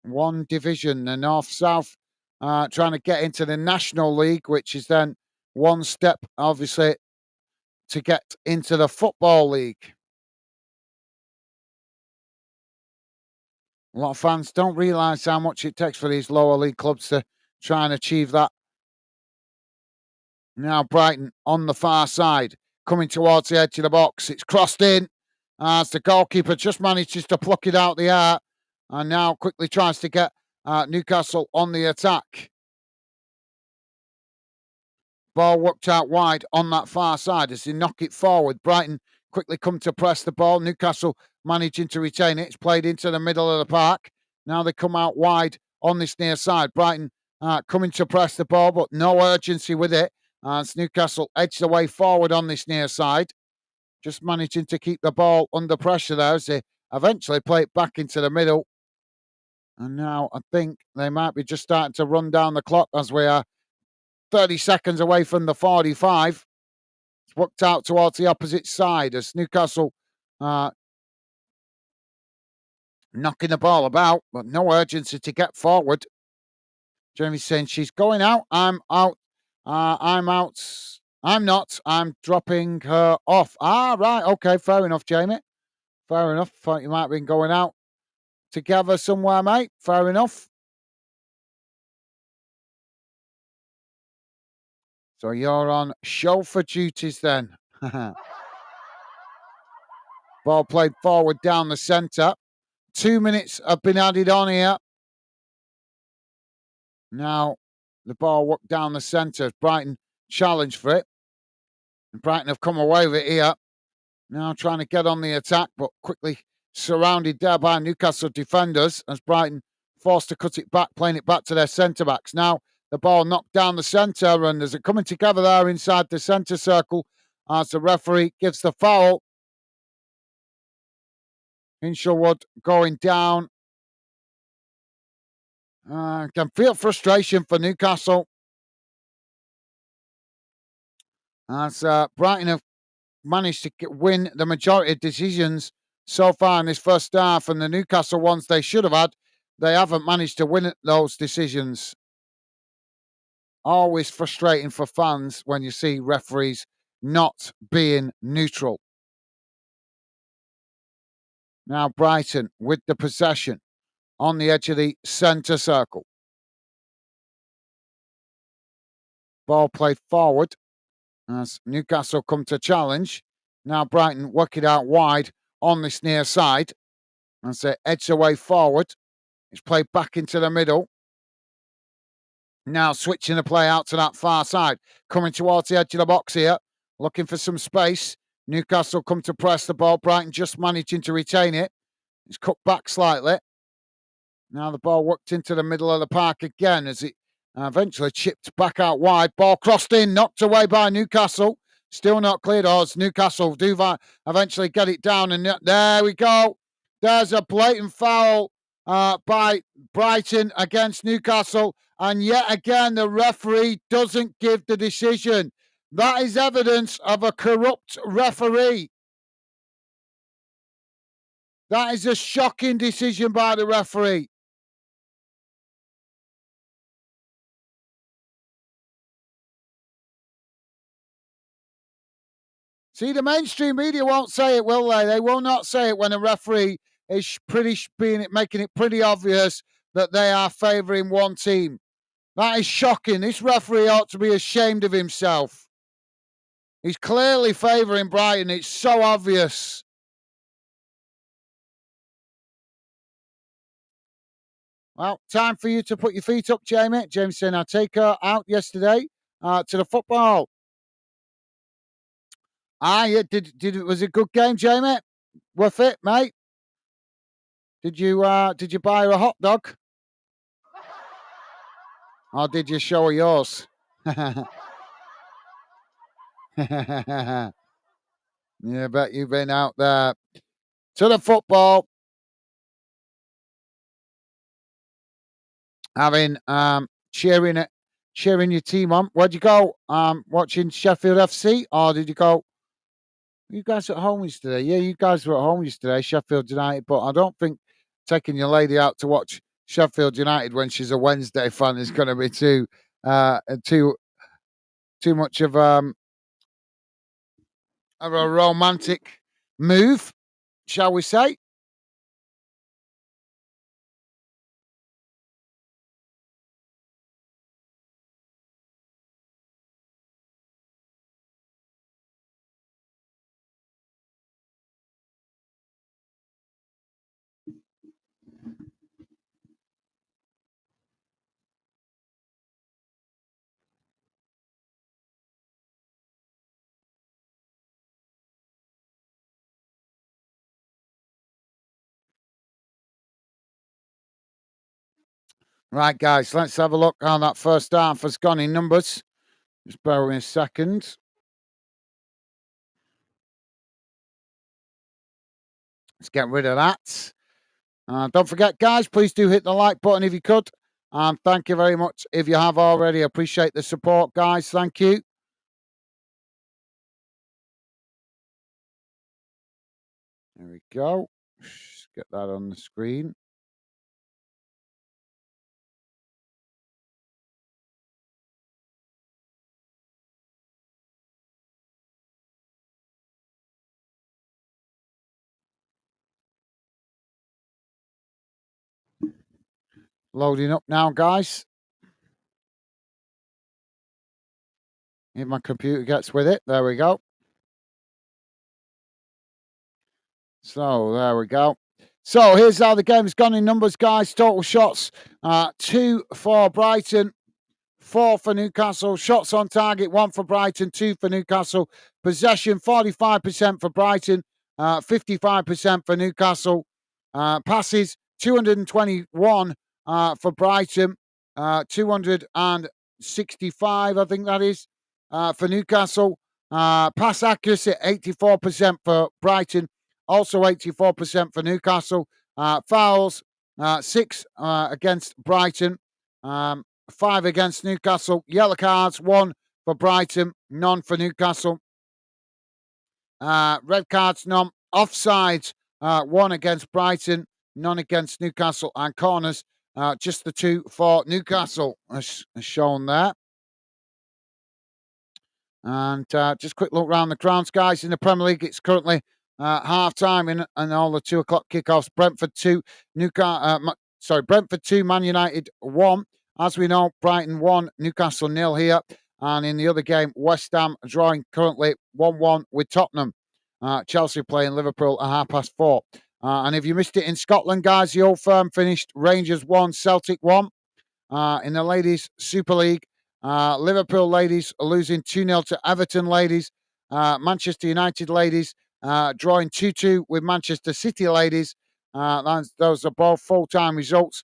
One division, the North-South, trying to get into the National League, which is then one step, obviously, to get into the Football League. A lot of fans don't realise how much it takes for these lower league clubs to try and achieve that. Now Brighton on the far side, coming towards the edge of the box. It's crossed in as the goalkeeper just manages to pluck it out the air and now quickly tries to get Newcastle on the attack. Ball worked out wide on that far side as they knock it forward. Brighton quickly come to press the ball. Newcastle managing to retain it. It's played into the middle of the park. Now they come out wide on this near side. Brighton coming to press the ball, but no urgency with it. As Newcastle edge the way forward on this near side. Just managing to keep the ball under pressure there as they eventually play it back into the middle. And now I think they might be just starting to run down the clock as we are 30 seconds away from the 45. It's worked out towards the opposite side as Newcastle knocking the ball about, but no urgency to get forward. Jamie's saying she's going out. I'm out. I'm out. I'm not. I'm dropping her off. Right. Okay. Fair enough, Jamie. Fair enough. Thought you might have been going out together somewhere, mate. Fair enough. So you're on chauffeur duties then. Ball played forward down the centre. 2 minutes have been added on here. Now the ball worked down the centre. Brighton challenged for it. And Brighton have come away with it here. Now trying to get on the attack, but quickly surrounded there by Newcastle defenders as Brighton forced to cut it back, playing it back to their centre-backs. Now the ball knocked down the centre, and there's a coming together there inside the centre circle as the referee gives the foul. Hinshelwood going down. Can feel frustration for Newcastle as Brighton have managed to win the majority of decisions so far in this first half, and the Newcastle ones they should have had, they haven't managed to win those decisions. Always frustrating for fans when you see referees not being neutral. Now Brighton with the possession on the edge of the centre circle. Ball played forward as Newcastle come to challenge. Now Brighton work it out wide on this near side. And so edge away forward. It's played back into the middle. Now switching the play out to that far side. Coming towards the edge of the box here. Looking for some space. Newcastle come to press the ball. Brighton just managing to retain it. It's cut back slightly. Now the ball worked into the middle of the park again as it eventually chipped back out wide. Ball crossed in, knocked away by Newcastle. Still not cleared. Newcastle do eventually get it down. And there we go. There's a blatant foul by Brighton against Newcastle. And yet again, the referee doesn't give the decision. That is evidence of a corrupt referee. That is a shocking decision by the referee. See, the mainstream media won't say it, will they? They will not say it when a referee is making it pretty obvious that they are favouring one team. That is shocking. This referee ought to be ashamed of himself. He's clearly favouring Brighton. It's so obvious. Well, time for you to put your feet up, Jamie. James saying, I take her out yesterday to the football. Yeah. Was it a good game, Jamie? Worth it, mate? Did you buy her a hot dog? Or did you show her yours? Yeah, bet you've been out there. To the football. Having cheering your team on. Where'd you go? Watching Sheffield FC, or did you go? You guys at home yesterday? Yeah, you guys were at home yesterday, Sheffield United. But I don't think taking your lady out to watch Sheffield United when she's a Wednesday fan is going to be too much of a romantic move, shall we say? Right, guys, let's have a look how that first half has gone in numbers. Just bear with me a second. Let's get rid of that. Don't forget, guys, please do hit the like button if you could. And thank you very much if you have already. I appreciate the support, guys. Thank you. There we go. Just get that on the screen. Loading up now, guys. If my computer gets with it. There we go. So, there we go. So, here's how the game's gone in numbers, guys. Total shots, 2 for Brighton, 4 for Newcastle. Shots on target, 1 for Brighton, 2 for Newcastle. Possession, 45% for Brighton, 55% for Newcastle. Passes, 221 for Brighton, 265, I think that is, for Newcastle. Pass accuracy, 84% for Brighton, also 84% for Newcastle. Fouls, 6 against Brighton, 5 against Newcastle. Yellow cards, 1 for Brighton, none for Newcastle. Red cards, none. Offsides, 1 against Brighton, none against Newcastle. And corners, just the 2 for Newcastle, as shown there. And just quick look around the grounds, guys. In the Premier League, it's currently half time in and all the 2 o'clock kickoffs. Brentford 2, Brentford 2, Man United 1. As we know, Brighton 1, Newcastle 0 here. And in the other game, West Ham drawing currently 1-1 with Tottenham. Chelsea playing Liverpool at 4:30. And if you missed it in Scotland, guys, the Old Firm finished Rangers 1, Celtic 1. In the Ladies Super League, Liverpool ladies losing 2-0 to Everton ladies. Manchester United ladies drawing 2-2 with Manchester City ladies. Those are both full-time results.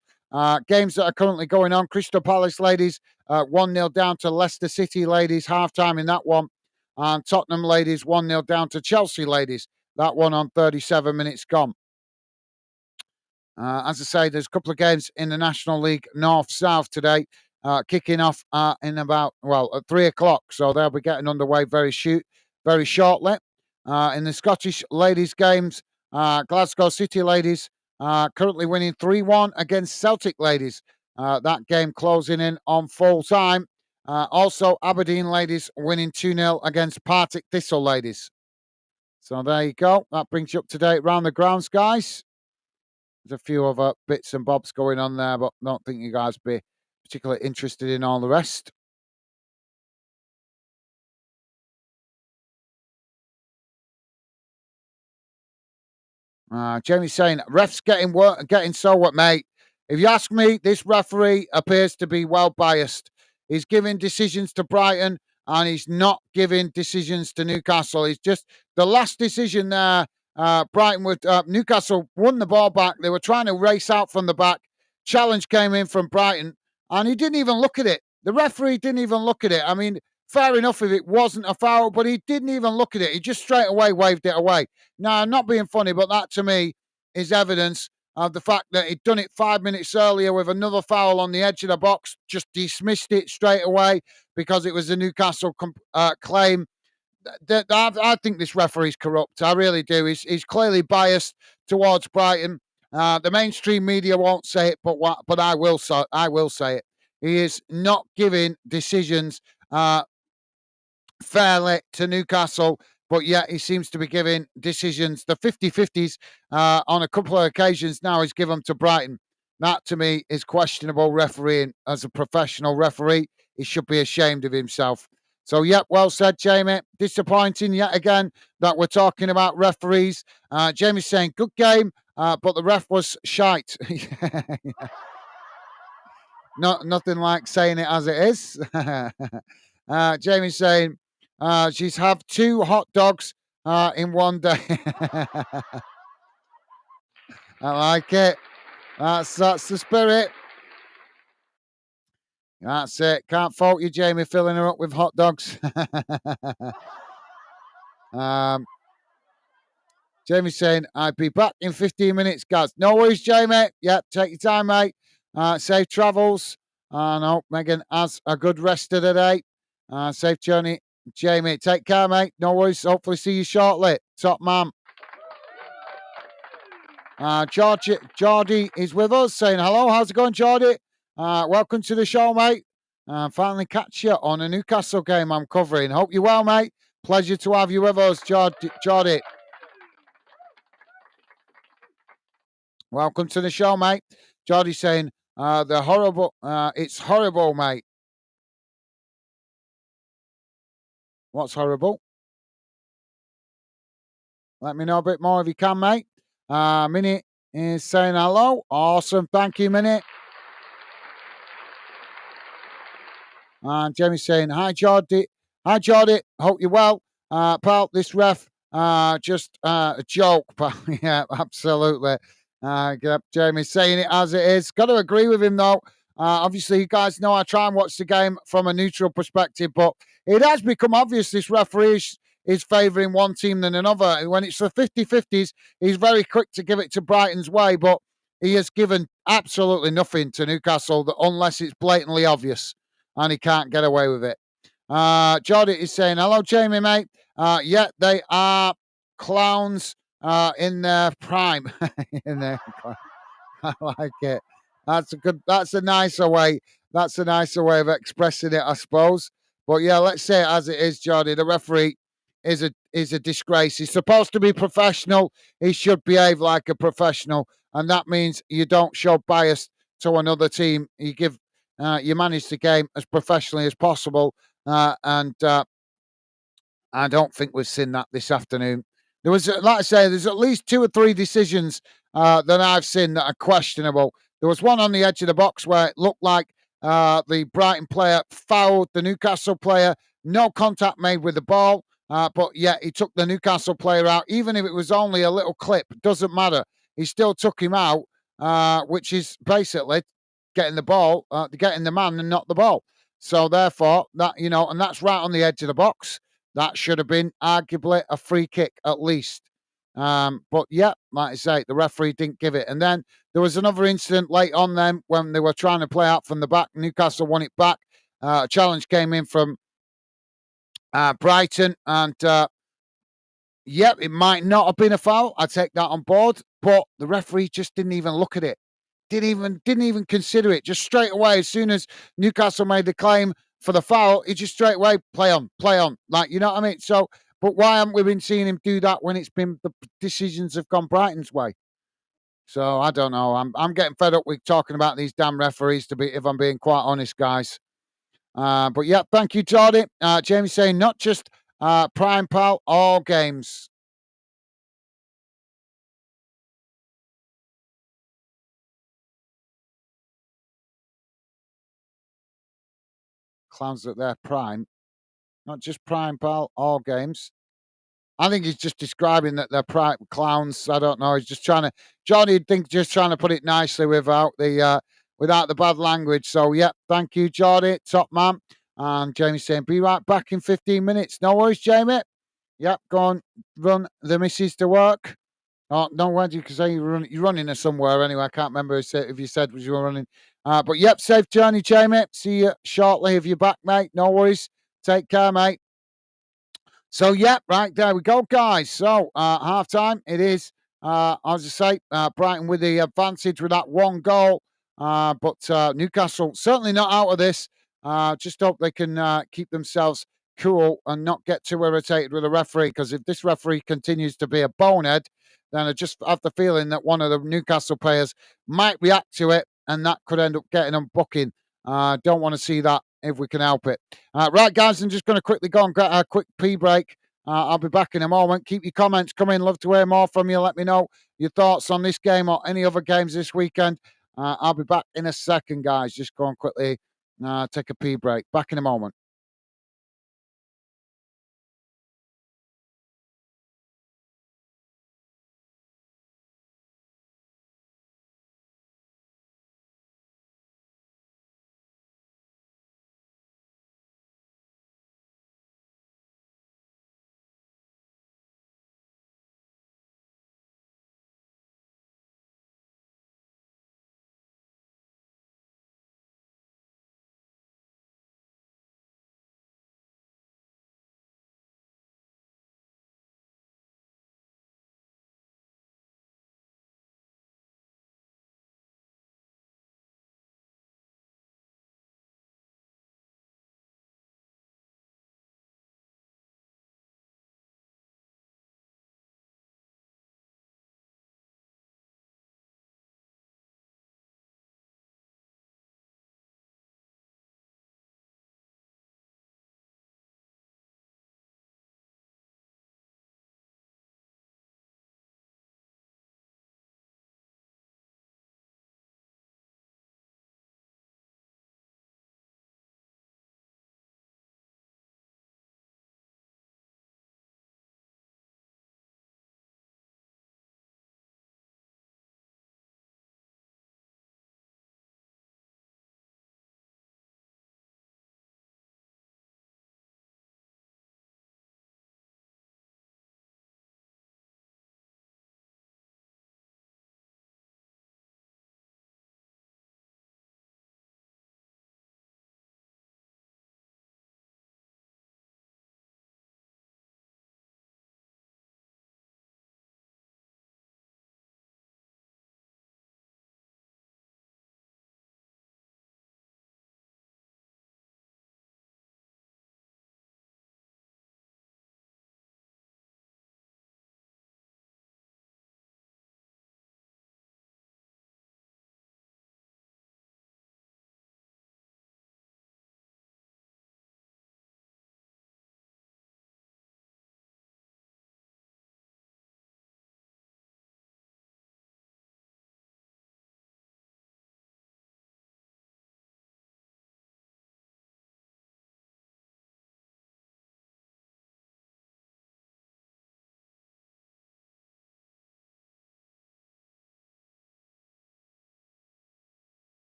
Games that are currently going on. Crystal Palace ladies 1-0 down to Leicester City ladies, half-time in that one. And Tottenham ladies 1-0 down to Chelsea ladies. That one on 37 minutes gone. As I say, there's a couple of games in the National League North-South today, kicking off in about, at 3 o'clock. So they'll be getting underway very shortly. In the Scottish ladies games, Glasgow City ladies currently winning 3-1 against Celtic ladies. That game closing in on full time. Also, Aberdeen ladies winning 2-0 against Partick Thistle ladies. So there you go. That brings you up to date around the grounds, guys. There's a few other bits and bobs going on there, but I don't think you guys be particularly interested in all the rest. Jamie's saying, refs getting so what, mate? If you ask me, this referee appears to be well biased. He's giving decisions to Brighton and he's not giving decisions to Newcastle. He's just the last decision there. Brighton with Newcastle won the ball back. They were trying to race out from the back. Challenge came in from Brighton and he didn't even look at it. The referee didn't even look at it. I mean, fair enough if it wasn't a foul, but he didn't even look at it. He just straight away waved it away. Now, I'm not being funny, but that to me is evidence of the fact that he'd done it 5 minutes earlier with another foul on the edge of the box, just dismissed it straight away because it was a Newcastle claim. I think this referee's corrupt. I really do. He's clearly biased towards Brighton. The mainstream media won't say it, but I will say it. He is not giving decisions fairly to Newcastle, but yet he seems to be giving decisions, the 50-50s on a couple of occasions now he's given them to Brighton. That, to me, is questionable refereeing. As a professional referee, he should be ashamed of himself. So, well said, Jamie. Disappointing yet again that we're talking about referees. Jamie's saying, good game, but the ref was shite. Nothing like saying it as it is. Jamie's saying, she's have 2 hot dogs in one day. I like it. That's the spirit. That's it. Can't fault you, Jamie, filling her up with hot dogs. Jamie's saying, I'd be back in 15 minutes, guys. No worries, Jamie. Yeah, take your time, mate. Safe travels. I hope Megan has a good rest of the day. Safe journey. Jamie, take care, mate. No worries. Hopefully see you shortly. Top man. Geordie is with us saying, hello, how's it going, Geordie? Welcome to the show, mate. Finally catch you on a Newcastle game I'm covering. Hope you're well, mate. Pleasure to have you with us, Geordie. Welcome to the show, mate. Geordie saying, it's horrible, mate. What's horrible? Let me know a bit more if you can, mate. Minnie is saying hello. Awesome. Thank you, Minnie. And Jamie's saying, hi, Geordie. Hi, Geordie. Hope you're well. Pal, this ref, just a joke, pal. Yeah, absolutely. Jamie's saying it as it is. Got to agree with him, though. Obviously, you guys know I try and watch the game from a neutral perspective, but it has become obvious this referee is favouring one team than another. When it's the 50-50s, he's very quick to give it to Brighton's way, but he has given absolutely nothing to Newcastle unless it's blatantly obvious, and he can't get away with it. Jordy is saying, hello, Jamie, mate. Yeah, they are clowns in their prime. I like it. That's a nicer way of expressing it, I suppose. But yeah, let's say it as it is, Jordy. The referee is a disgrace. He's supposed to be professional. He should behave like a professional, and that means you don't show bias to another team. You manage the game as professionally as possible, and I don't think we've seen that this afternoon. There was, like I say, there's at least 2 or 3 decisions that I've seen that are questionable. There was one on the edge of the box where it looked like the Brighton player fouled the Newcastle player. No contact made with the ball, but yet he took the Newcastle player out. Even if it was only a little clip, doesn't matter. He still took him out, which is basically getting the ball, getting the man and not the ball. So therefore, that and that's right on the edge of the box. That should have been arguably a free kick at least. But yeah, like I say, the referee didn't give it. And then there was another incident late on then when they were trying to play out from the back. Newcastle won it back. A challenge came in from Brighton, and yep, it might not have been a foul. I take that on board, but the referee just didn't even look at it. Didn't even consider it. Just straight away, as soon as Newcastle made the claim for the foul, he just straight away play on. Like, you know what I mean? So, but why haven't we been seeing him do that when it's been the decisions have gone Brighton's way? So I don't know. I'm getting fed up with talking about these damn referees. If I'm being quite honest, guys. But yeah, thank you, Jordy. Jamie saying not just Prime Pal, all games. Clowns at their prime, not just Prime Pal, all games. I think he's just describing that they're prime clowns. I don't know. He's just trying to Johnny think just trying to put it nicely without the bad language. So yeah, thank you, Jordy, top man. And Jamie saying, be right back in 15 minutes. No worries, Jamie. Yep, go on, run the missus to work. Oh, no, where do you say you're running somewhere anyway? I can't remember if you said you were running. But yep, safe journey, Jamie. See you shortly if you're back, mate. No worries. Take care, mate. So, yeah, right, there we go, guys. So, half time, it is, as I say, Brighton with the advantage with that one goal. But Newcastle certainly not out of this. Just hope they can keep themselves cool and not get too irritated with the referee, because if this referee continues to be a bonehead, then I just have the feeling that one of the Newcastle players might react to it and that could end up getting them booking. Don't want to see that if we can help it. Right, guys, I'm just going to quickly go and get a quick pee break. I'll be back in a moment. Keep your comments coming. Love to hear more from you. Let me know your thoughts on this game or any other games this weekend. I'll be back in a second, guys. Just go and quickly take a pee break. Back in a moment.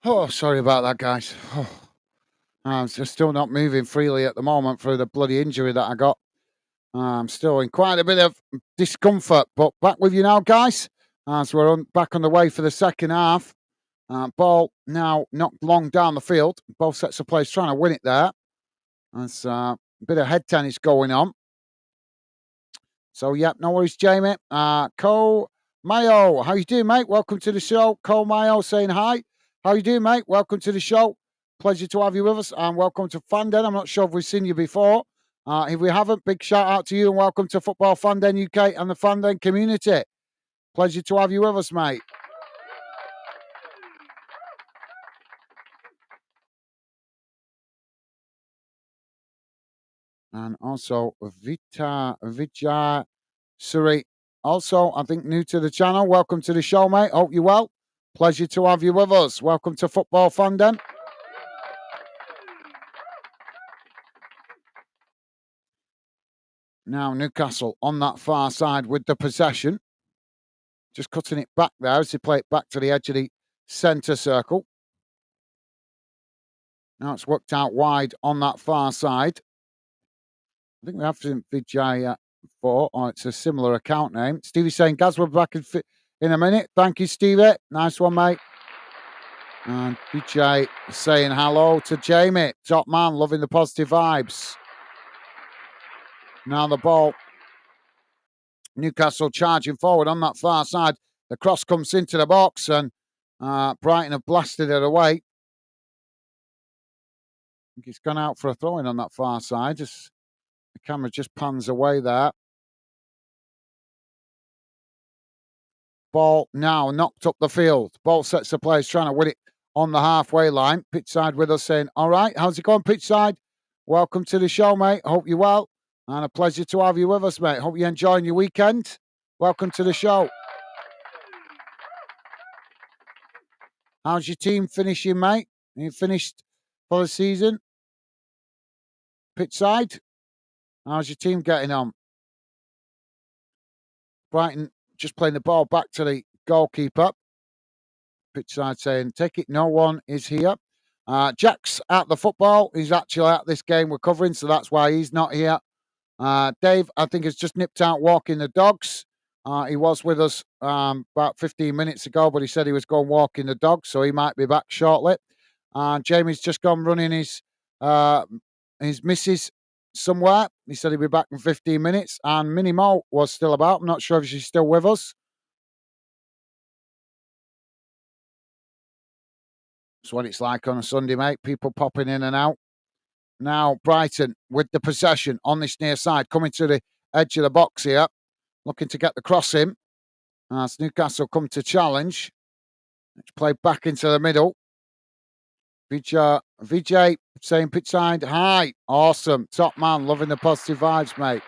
Oh, sorry about that, guys. Oh, I'm just still not moving freely at the moment through the bloody injury that I got. I'm still in quite a bit of discomfort, but back with you now, guys, as we're back on the way for the second half. Ball now knocked long down the field. Both sets of players trying to win it there. There's a bit of head tennis going on. So, yep, no worries, Jamie. Cole Mayo, how you doing, mate? Welcome to the show. Cole Mayo saying hi. How you doing, mate? Welcome to the show. Pleasure to have you with us, and welcome to Fanden. I'm not sure if we've seen you before. If we haven't, big shout out to you, and welcome to Football Fanden UK and the Fanden community. Pleasure to have you with us, mate. And also Vijay Suri, also, I think new to the channel. Welcome to the show, mate. Hope you're well. Pleasure to have you with us. Welcome to Football Fandom. Now Newcastle on that far side with the possession. Just cutting it back there as they play it back to the edge of the centre circle. Now it's worked out wide on that far side. I think we have seen Vijay before, or it's a similar account name. Stevie's saying, Gaz, we'll be back in a minute. Thank you, Stevie. Nice one, mate. And Vijay saying hello to Jamie. Top man, loving the positive vibes. Now the ball. Newcastle charging forward on that far side. The cross comes into the box and Brighton have blasted it away. I think it's gone out for a throw-in on that far side. Just the camera just pans away there. Ball now knocked up the field. Ball sets the players trying to win it on the halfway line. Pitch side with us saying, all right, how's it going, pitch side? Welcome to the show, mate. Hope you're well. And a pleasure to have you with us, mate. Hope you're enjoying your weekend. Welcome to the show. How's your team finishing, mate? Are you finished for the season? Pitch side? How's your team getting on? Brighton just playing the ball back to the goalkeeper. Pitch side saying, take it, no one is here. Jack's at the football. He's actually at this game we're covering, so that's why he's not here. Dave, I think, has just nipped out walking the dogs. He was with us about 15 minutes ago, but he said he was going walking the dogs, so he might be back shortly. Jamie's just gone running his missus somewhere. He said he'd be back in 15 minutes. And Minnie Mo was still about. I'm not sure if she's still with us. That's what it's like on a Sunday, mate. People popping in and out. Now Brighton with the possession on this near side, coming to the edge of the box here, looking to get the cross in. As Newcastle come to challenge. It's played back into the middle. Vijay saying pitch side, hi, awesome, top man, loving the positive vibes, mate.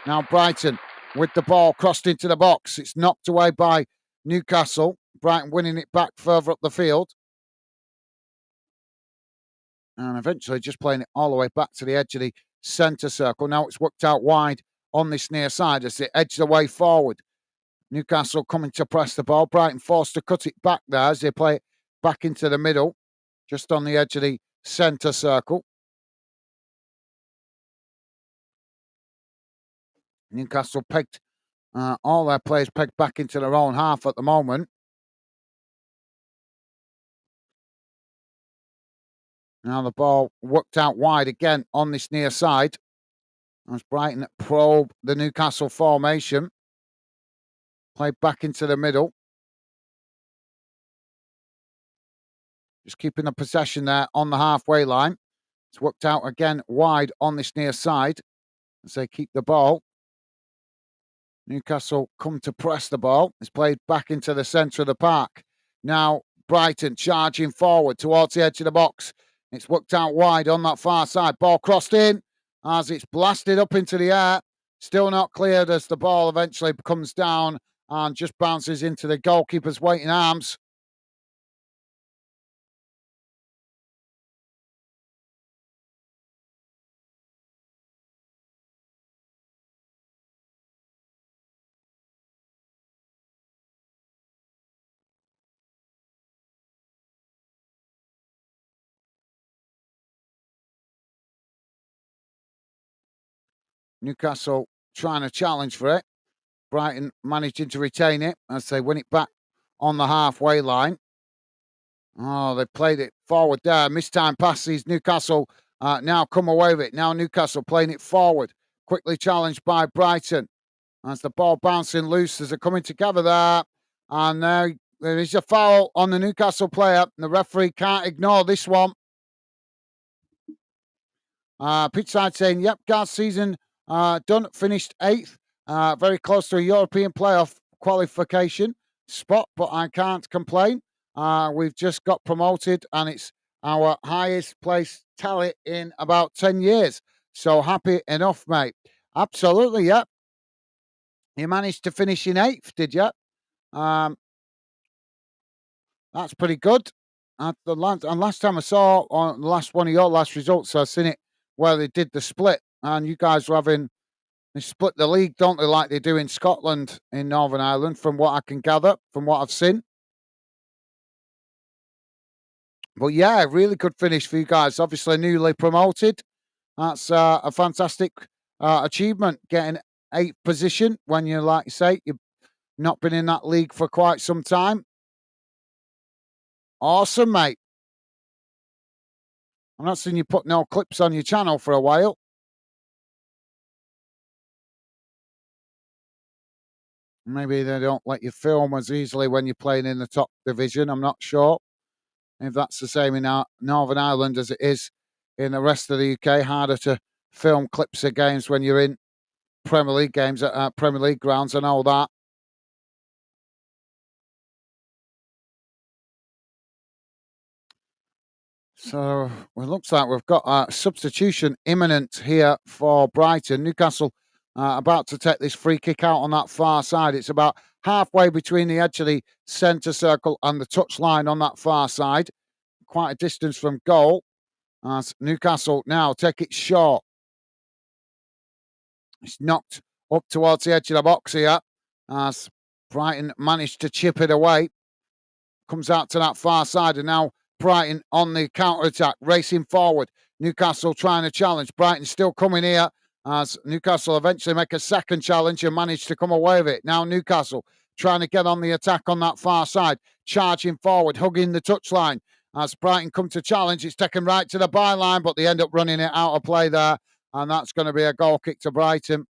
Now Brighton with the ball crossed into the box. It's knocked away by Newcastle. Brighton winning it back further up the field. And eventually just playing it all the way back to the edge of the centre circle. Now it's worked out wide on this near side as they edge the way forward. Newcastle coming to press the ball. Brighton forced to cut it back there as they play it back into the middle, just on the edge of the centre circle. Newcastle pegged all their players pegged back into their own half at the moment. Now the ball worked out wide again on this near side as Brighton probe the Newcastle formation. Played back into the middle. Just keeping the possession there on the halfway line. It's worked out again wide on this near side as they keep the ball. Newcastle come to press the ball. It's played back into the centre of the park. Now Brighton charging forward towards the edge of the box. It's worked out wide on that far side. Ball crossed in as it's blasted up into the air. Still not cleared as the ball eventually comes down and just bounces into the goalkeeper's waiting arms. Newcastle trying to challenge for it. Brighton managing to retain it as they win it back on the halfway line. Oh, they played it forward there. Mistime passes. Newcastle now come away with it. Now Newcastle playing it forward. Quickly challenged by Brighton. As the ball bouncing loose as they're coming together there. And there is a foul on the Newcastle player. The referee can't ignore this one. Pitch side saying, yep, Guards season done, finished 8th. Very close to a European playoff qualification spot, but I can't complain. We've just got promoted and it's our highest place tally in about 10 years. So happy enough, mate. Absolutely, yeah. You managed to finish in 8th, did you? That's pretty good. And last time I saw on the last one of your last results, I've seen it where they did the split, and you guys were they split the league, don't they, like they do in Scotland, in Northern Ireland, from what I can gather, from what I've seen. But yeah, really good finish for you guys. Obviously, newly promoted. That's a fantastic achievement, getting 8th position when you, like you say, you've not been in that league for quite some time. Awesome, mate. I'm not seeing you put no clips on your channel for a while. Maybe they don't let you film as easily when you're playing in the top division. I'm not sure if that's the same in Northern Ireland as it is in the rest of the UK. Harder to film clips of games when you're in Premier League games at Premier League grounds and all that. So it looks like we've got a substitution imminent here for Brighton. Newcastle about to take this free kick out on that far side. It's about halfway between the edge of the centre circle and the touchline on that far side. Quite a distance from goal. As Newcastle now take it short. It's knocked up towards the edge of the box here as Brighton managed to chip it away. Comes out to that far side, and now Brighton on the counter-attack, racing forward. Newcastle trying to challenge. Brighton still coming here as Newcastle eventually make a second challenge and manage to come away with it. Now Newcastle trying to get on the attack on that far side, charging forward, hugging the touchline. As Brighton come to challenge, it's taken right to the byline, but they end up running it out of play there, and that's going to be a goal kick to Brighton.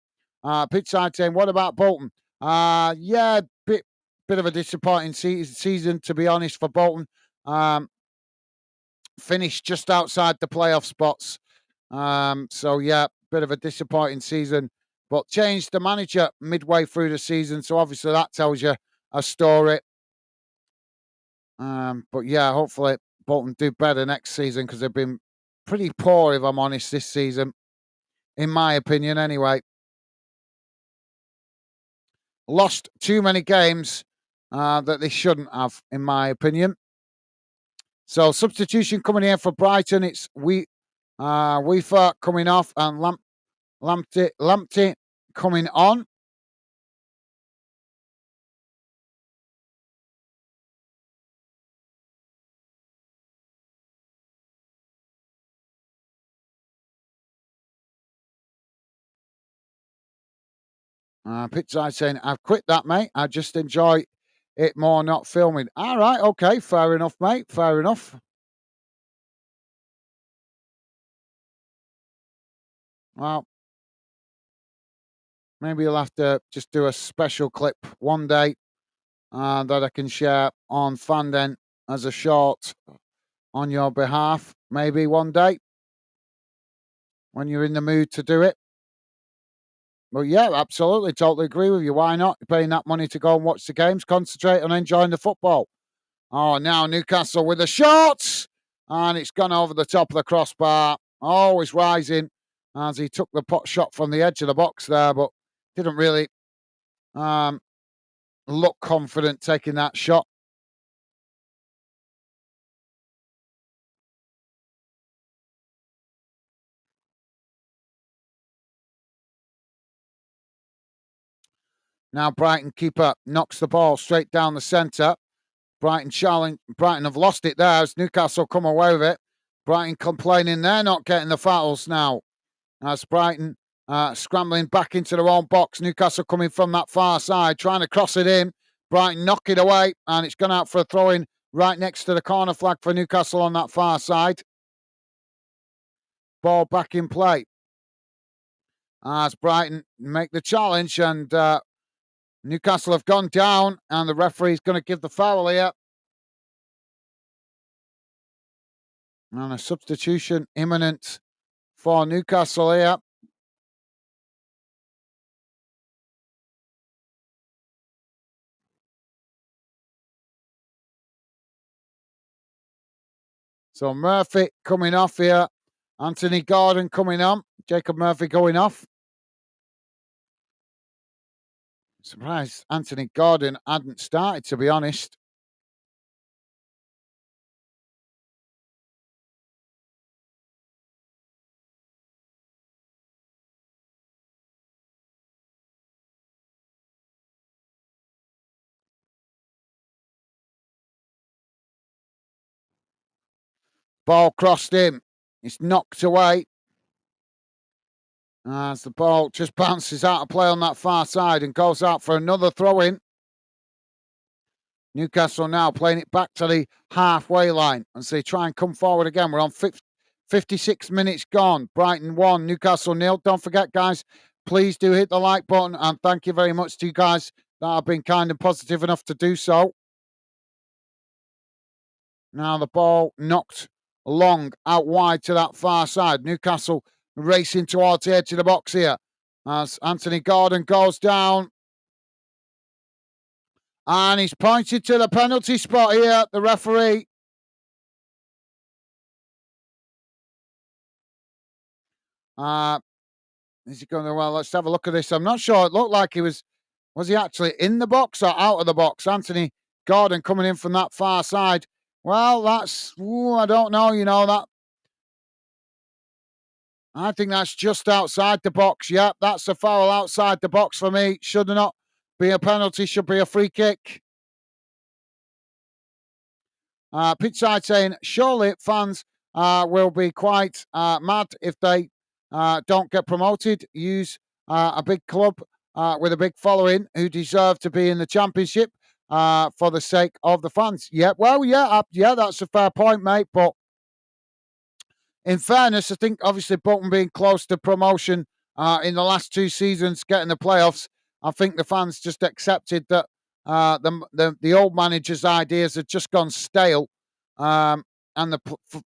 Pitch side saying, what about Bolton? Yeah, bit of a disappointing season, to be honest, for Bolton. Finished just outside the playoff spots. So, yeah, bit of a disappointing season, but changed the manager midway through the season. So, obviously, that tells you a story. But, yeah, hopefully Bolton do better next season because they've been pretty poor, if I'm honest, this season, in my opinion, anyway. Lost too many games that they shouldn't have, in my opinion. So substitution coming in for Brighton. It's Weaver coming off and Lamptey coming on. Pitch side saying, I've quit that, mate. I just enjoy it more not filming. All right, okay, fair enough, mate. Fair enough. Well, maybe you'll have to just do a special clip one day that I can share on Fanden as a short on your behalf. Maybe one day when you're in the mood to do it. Well, yeah, absolutely. Totally agree with you. Why not? You're paying that money to go and watch the games, concentrate on enjoying the football. Oh, now Newcastle with the shots. And it's gone over the top of the crossbar. Always rising as he took the pot shot from the edge of the box there, but didn't really look confident taking that shot. Now Brighton keeper knocks the ball straight down the centre. Brighton have lost it there as Newcastle come away with it. Brighton complaining they're not getting the fouls now. As Brighton scrambling back into their own box. Newcastle coming from that far side, trying to cross it in. Brighton knock it away, and it's gone out for a throw-in right next to the corner flag for Newcastle on that far side. Ball back in play as Brighton make the challenge, and Newcastle have gone down, and the referee's going to give the foul here. And a substitution imminent for Newcastle here. So Murphy coming off here. Anthony Gordon coming on. Jacob Murphy going off. Surprised Anthony Gordon hadn't started, to be honest. Ball crossed in. It's knocked away. As the ball just bounces out of play on that far side and goes out for another throw-in. Newcastle now playing it back to the halfway line as they try and come forward again. We're on 56 minutes gone. Brighton 1, Newcastle 0. Don't forget, guys, please do hit the like button, and thank you very much to you guys that have been kind and positive enough to do so. Now the ball knocked long out wide to that far side. Newcastle racing towards the edge of the box here as Anthony Gordon goes down. And he's pointed to the penalty spot here, the referee. Is he going to, well, let's have a look at this. I'm not sure. It looked like he was he actually in the box or out of the box? Anthony Gordon coming in from that far side. Well, that's, I don't know, that. I think that's just outside the box. Yep, that's a foul outside the box for me. Should not be a penalty, should be a free kick. Pitchside saying, surely fans will be quite mad if they don't get promoted. Use a big club with a big following who deserve to be in the championship for the sake of the fans. Yeah, well, yeah, that's a fair point, mate. But in fairness, I think obviously Bolton being close to promotion in the last 2 seasons, getting the playoffs, I think the fans just accepted that the old manager's ideas had just gone stale, and the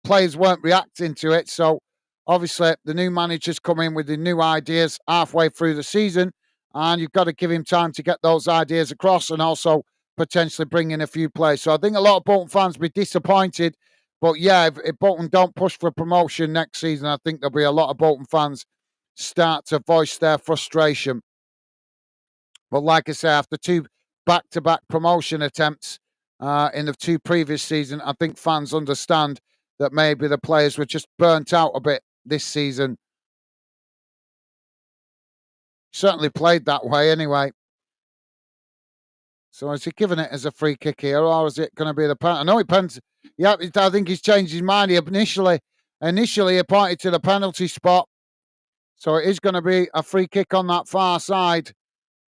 players weren't reacting to it. So obviously the new manager's come in with the new ideas halfway through the season, and you've got to give him time to get those ideas across and also potentially bring in a few players. So I think a lot of Bolton fans will be disappointed. But yeah, if Bolton don't push for promotion next season, I think there'll be a lot of Bolton fans start to voice their frustration. But like I say, after 2 back-to-back promotion attempts in the 2 previous seasons, I think fans understand that maybe the players were just burnt out a bit this season. Certainly played that way anyway. So is he giving it as a free kick here, or is it going to be the penalty? I know it depends. Yeah, I think he's changed his mind. He initially he pointed to the penalty spot. So it is going to be a free kick on that far side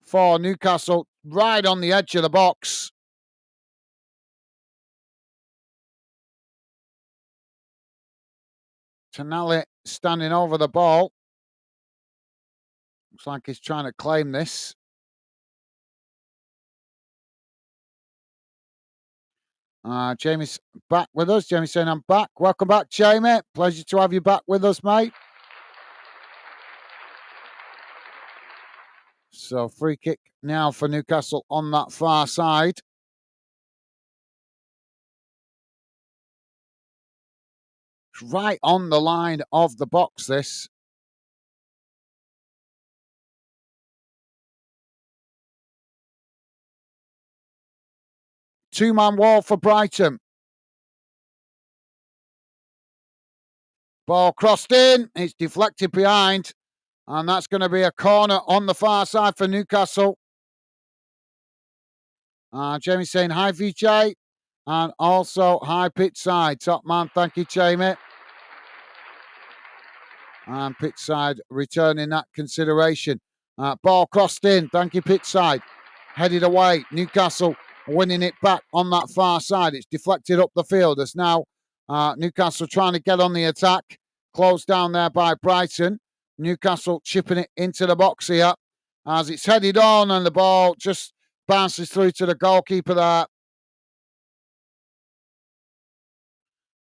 for Newcastle, right on the edge of the box. Tonali standing over the ball. Looks like he's trying to claim this. Jamie's back with us. Jamie saying, I'm back. Welcome back, Jamie. Pleasure to have you back with us, mate. So free kick now for Newcastle on that far side. Right on the line of the box, this. Two-man wall for Brighton. Ball crossed in. It's deflected behind. And that's going to be a corner on the far side for Newcastle. Jamie saying, hi, VJ. And also, hi, pitch side. Top man. Thank you, Jamie. And pitch side returning that consideration. Ball crossed in. Thank you, pitch side. Headed away. Newcastle winning it back on that far side. It's deflected up the field. As now Newcastle trying to get on the attack. Closed down there by Brighton. Newcastle chipping it into the box here as it's headed on, and the ball just bounces through to the goalkeeper there.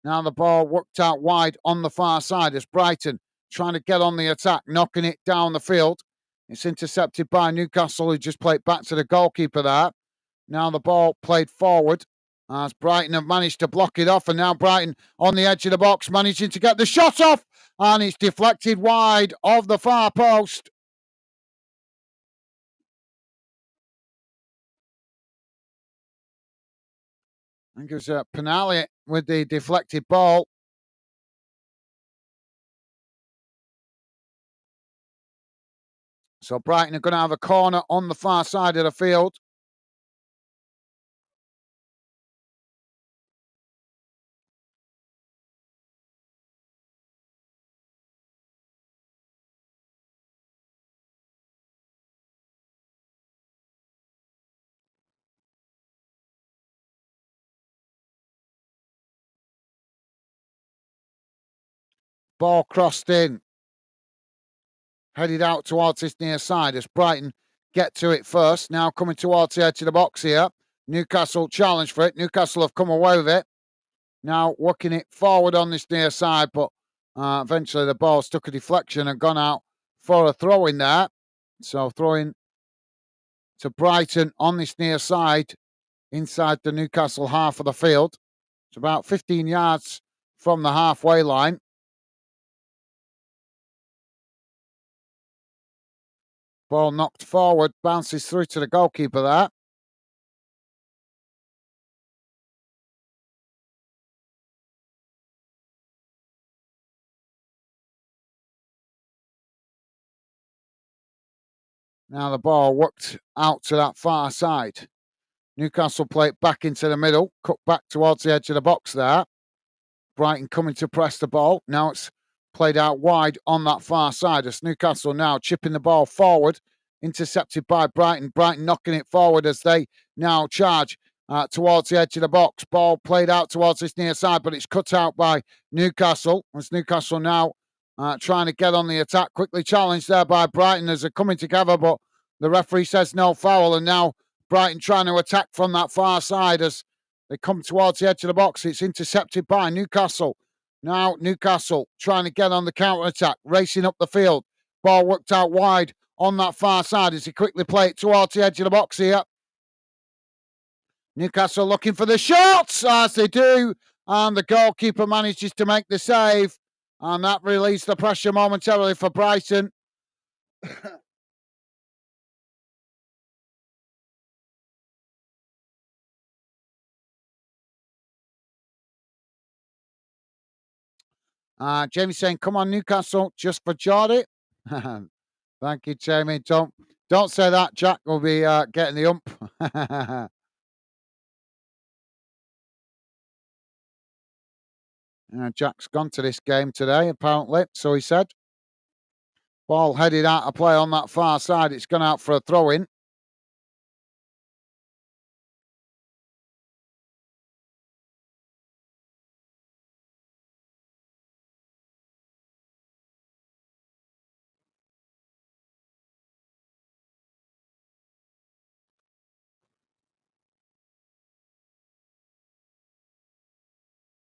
Now the ball worked out wide on the far side as Brighton trying to get on the attack, knocking it down the field. It's intercepted by Newcastle, who just played back to the goalkeeper there. Now the ball played forward as Brighton have managed to block it off, and now Brighton on the edge of the box managing to get the shot off, and it's deflected wide of the far post. I think it was Penali with the deflected ball. So Brighton are going to have a corner on the far side of the field. Ball crossed in. Headed out towards this near side as Brighton get to it first. Now coming towards the edge of the box here. Newcastle challenge for it. Newcastle have come away with it. Now working it forward on this near side, but eventually the ball stuck a deflection and gone out for a throw in there. So throwing to Brighton on this near side inside the Newcastle half of the field. It's about 15 yards from the halfway line. Ball knocked forward, bounces through to the goalkeeper there. Now the ball worked out to that far side. Newcastle play it back into the middle, cut back towards the edge of the box there. Brighton coming to press the ball. Now it's played out wide on that far side. As Newcastle now chipping the ball forward, intercepted by Brighton. Brighton knocking it forward as they now charge towards the edge of the box. Ball played out towards this near side, but it's cut out by Newcastle. As Newcastle now trying to get on the attack. Quickly challenged there by Brighton as they're coming together, but the referee says no foul. And now Brighton trying to attack from that far side as they come towards the edge of the box. It's intercepted by Newcastle. Now Newcastle trying to get on the counter-attack, racing up the field. Ball worked out wide on that far side as he quickly play it towards the edge of the box here. Newcastle looking for the shots, as they do. And the goalkeeper manages to make the save. And that released the pressure momentarily for Brighton. Jamie saying, come on, Newcastle, just for Geordie. Thank you, Jamie. Don't say that. Jack will be getting the ump. Jack's gone to this game today, apparently, so he said. Ball headed out of play on that far side. It's gone out for a throw-in.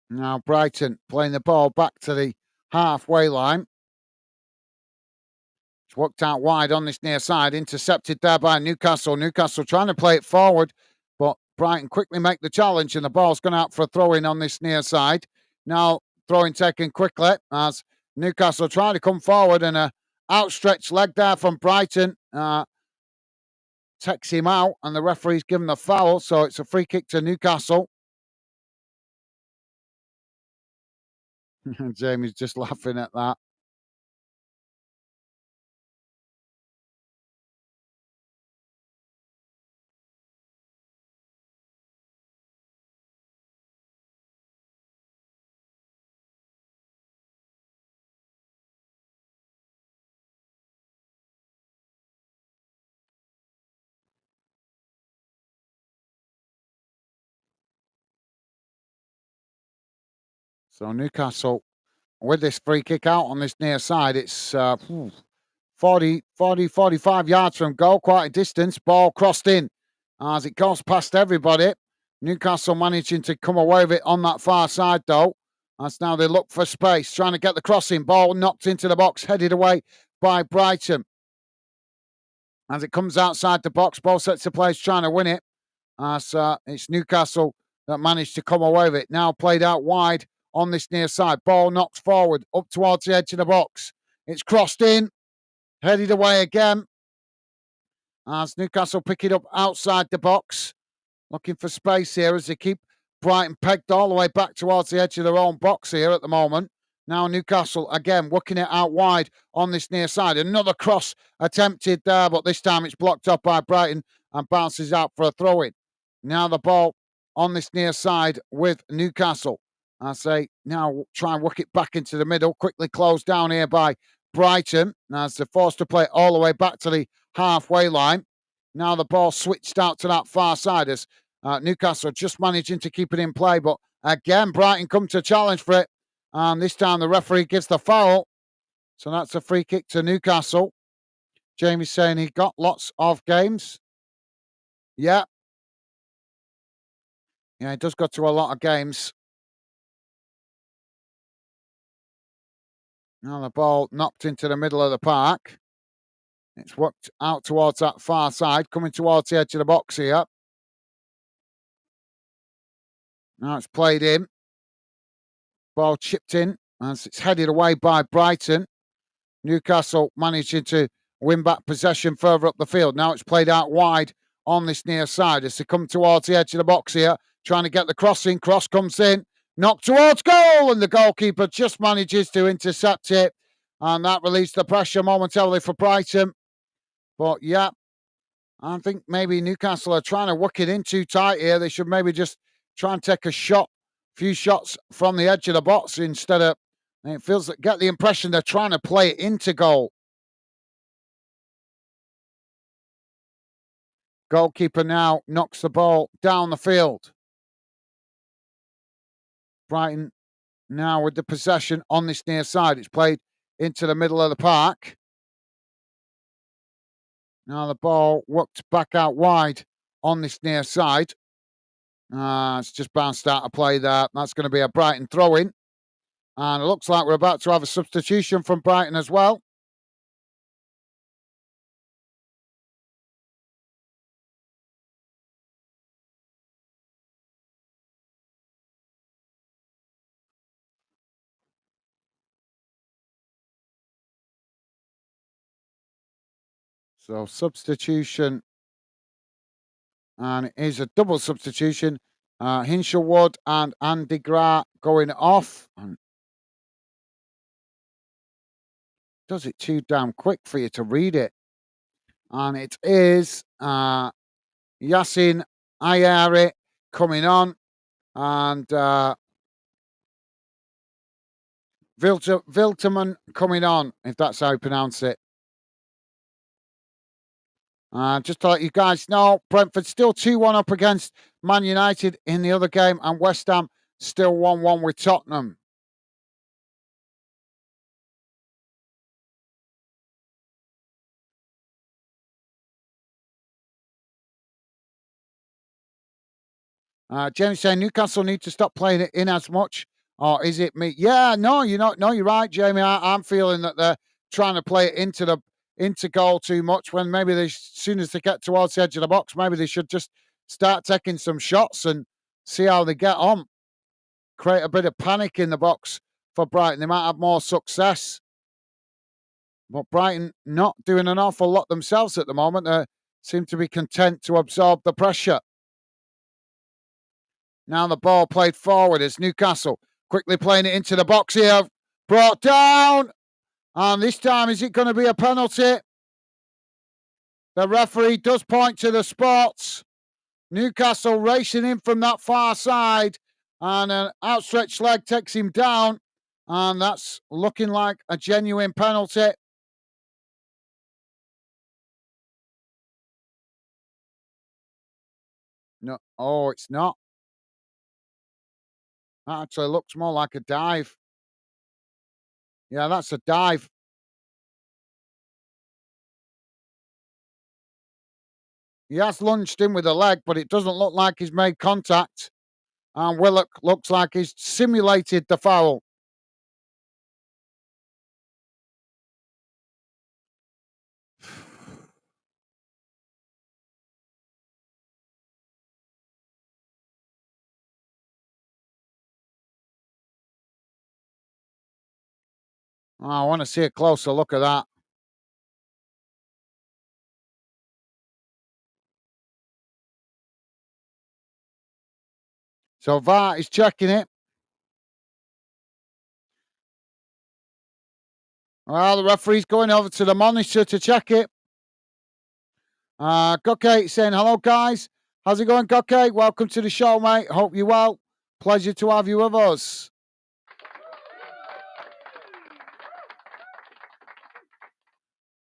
Now Brighton playing the ball back to the halfway line. It's worked out wide on this near side, intercepted there by Newcastle. Newcastle trying to play it forward, but Brighton quickly make the challenge, and the ball's gone out for a throw-in on this near side. Now throwing taken quickly as Newcastle trying to come forward, and a outstretched leg there from Brighton takes him out, and the referee's given the foul, so it's a free kick to Newcastle. Jamie's just laughing at that. So Newcastle with this free kick out on this near side. It's 40, 45 yards from goal, quite a distance. Ball crossed in as it goes past everybody. Newcastle managing to come away with it on that far side, though. As now they look for space, trying to get the crossing. Ball knocked into the box, headed away by Brighton. As it comes outside the box, both sets of players trying to win it. As it's Newcastle that managed to come away with it. Now played out wide on this near side. Ball knocked forward, up towards the edge of the box. It's crossed in, headed away again. As Newcastle pick it up outside the box. Looking for space here as they keep Brighton pegged all the way back towards the edge of their own box here at the moment. Now Newcastle again working it out wide on this near side. Another cross attempted there, but this time it's blocked up by Brighton and bounces out for a throw-in. Now the ball on this near side with Newcastle. I say now try and work it back into the middle. Quickly closed down here by Brighton as they're forced to play all the way back to the halfway line. Now the ball switched out to that far side as Newcastle just managing to keep it in play. But again, Brighton come to challenge for it. And this time the referee gives the foul. So that's a free kick to Newcastle. Jamie's saying he got lots of games. Yeah. Yeah, he does go to a lot of games. Now the ball knocked into the middle of the park. It's worked out towards that far side, coming towards the edge of the box here. Now it's played in. Ball chipped in as it's headed away by Brighton. Newcastle managing to win back possession further up the field. Now it's played out wide on this near side as they come towards the edge of the box here, trying to get the crossing. Cross comes in, knocked towards goal, and the goalkeeper just manages to intercept it. And that relieves the pressure momentarily for Brighton. But yeah, I think maybe Newcastle are trying to work it in too tight here. They should maybe just try and take a few shots from the edge of the box instead of. It feels like get the impression they're trying to play it into goal. Goalkeeper now knocks the ball down the field. Brighton now with the possession on this near side. It's played into the middle of the park. Now the ball worked back out wide on this near side. It's just bounced out of play there. That's going to be a Brighton throw-in. And it looks like we're about to have a substitution from Brighton as well. So substitution. And it is a double substitution. Hinshelwood and Andy Gra going off. And does it too damn quick for you to read it. And it is Yasin Ayari coming on. And Vilterman coming on, if that's how you pronounce it. Just to let you guys know, Brentford still 2-1 up against Man United in the other game, and West Ham still 1-1 with Tottenham. James saying Newcastle need to stop playing it in as much, or is it me? Yeah, no, you're not. No, you're right, Jamie. I'm feeling that they're trying to play it into goal too much. When maybe as soon as they get towards the edge of the box, maybe they should just start taking some shots and see how they get on. Create a bit of panic in the box for Brighton. They might have more success. But Brighton not doing an awful lot themselves at the moment. They seem to be content to absorb the pressure. Now the ball played forward as Newcastle quickly playing it into the box here. Brought down. And this time, is it going to be a penalty? The referee does point to the spots. Newcastle racing in from that far side. And an outstretched leg takes him down. And that's looking like a genuine penalty. No, oh, it's not. That actually looks more like a dive. Yeah, that's a dive. He has lunged in with a leg, but it doesn't look like he's made contact. And Willock looks like he's simulated the foul. Oh, I want to see a closer look at that. So VAR is checking it. Well, the referee's going over to the monitor to check it. Goke saying, hello, guys. How's it going, Goke? Welcome to the show, mate. Hope you're well. Pleasure to have you with us.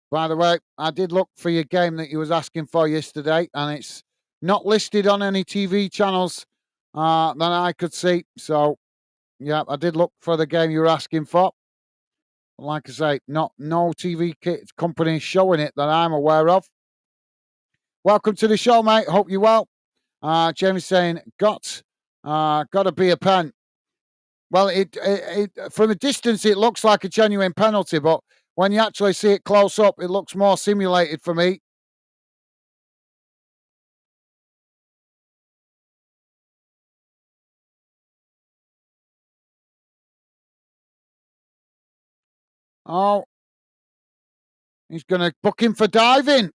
By the way, I did look for your game that you was asking for yesterday, and it's not listed on any TV channels that I could see. So, yeah, I did look for the game you were asking for. Like I say, no TV company showing it that I'm aware of. Welcome to the show, mate. Hope you're well. Jamie's saying, gotta be a pen. Well, it from a distance it looks like a genuine penalty, but when you actually see it close up, it looks more simulated for me. Oh, he's going to book him for diving.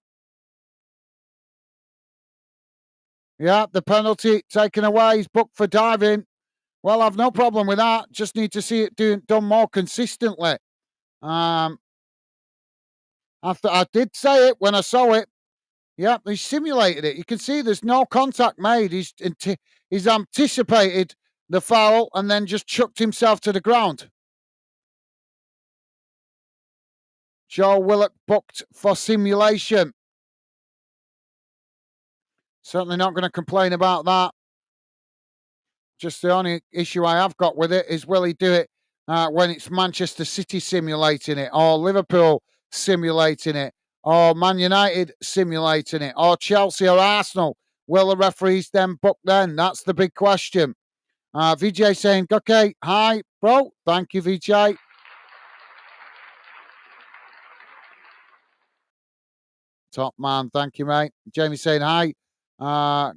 Yeah, the penalty taken away. He's booked for diving. Well, I've no problem with that. Just need to see it done more consistently. I did say it when I saw it. Yeah, he simulated it. You can see there's no contact made. He's anticipated the foul and then just chucked himself to the ground. Joe Willock booked for simulation. Certainly not going to complain about that. Just the only issue I have got with it is will he do it when it's Manchester City simulating it, or Liverpool simulating it, or Man United simulating it, or Chelsea or Arsenal? Will the referees then book then? That's the big question. VJ saying, okay, hi, bro. Thank you, VJ. Top man, thank you, mate. Jamie saying, hi.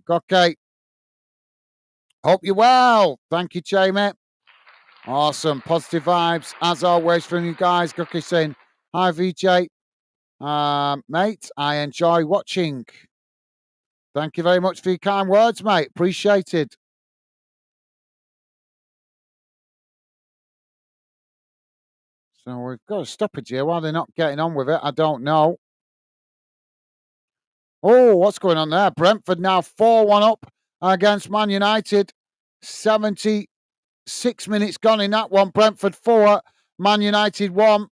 Okay. Hope you're well. Thank you, Jamie. Awesome. Positive vibes, as always, from you guys. Cookie saying, hi, VJ. Mate, I enjoy watching. Thank you very much for your kind words, mate. Appreciated. So we've got a stoppage here. Why they're not getting on with it, I don't know. Oh, what's going on there? Brentford now 4-1 up against Man United. 76 minutes gone in that one. Brentford 4, Man United 1.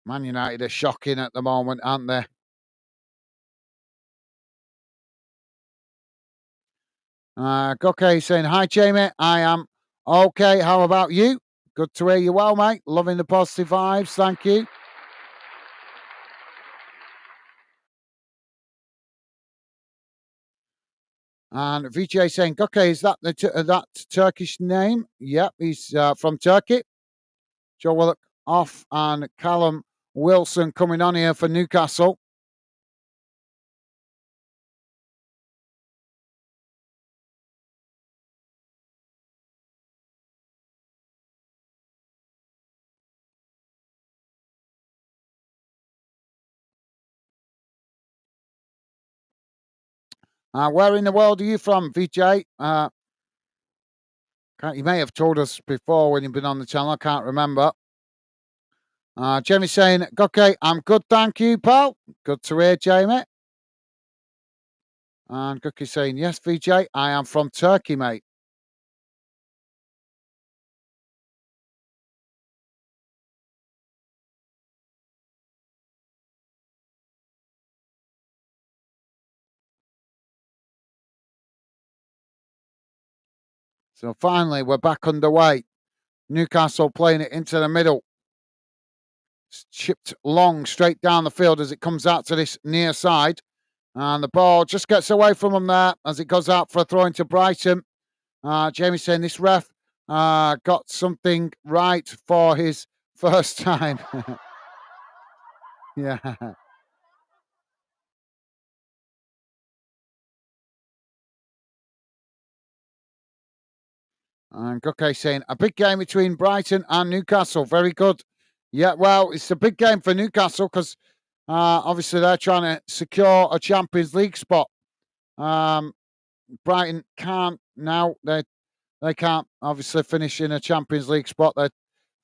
Man United are shocking at the moment, aren't they? Goke saying, hi, Jamie. I am okay. How about you? Good to hear you well, mate. Loving the positive vibes. Thank you. And VJ saying, Goke, is that that Turkish name? Yep, he's from Turkey. Joe Willock off and Callum Wilson coming on here for Newcastle. Where in the world are you from, VJ? You may have told us before when you've been on the channel. I can't remember. Jamie saying, okay, I'm good, thank you, pal. Good to hear, Jamie. And Cookie saying, yes, VJ, I am from Turkey, mate. So finally, we're back underway. Newcastle playing it into the middle. It's chipped long straight down the field as it comes out to this near side. And the ball just gets away from them there as it goes out for a throw into Brighton. Jamie's saying this ref got something right for his first time. Yeah. And Guke saying a big game between Brighton and Newcastle. Very good. Yeah, well, it's a big game for Newcastle because obviously they're trying to secure a Champions League spot. Brighton can't now. They can't obviously finish in a Champions League spot. They're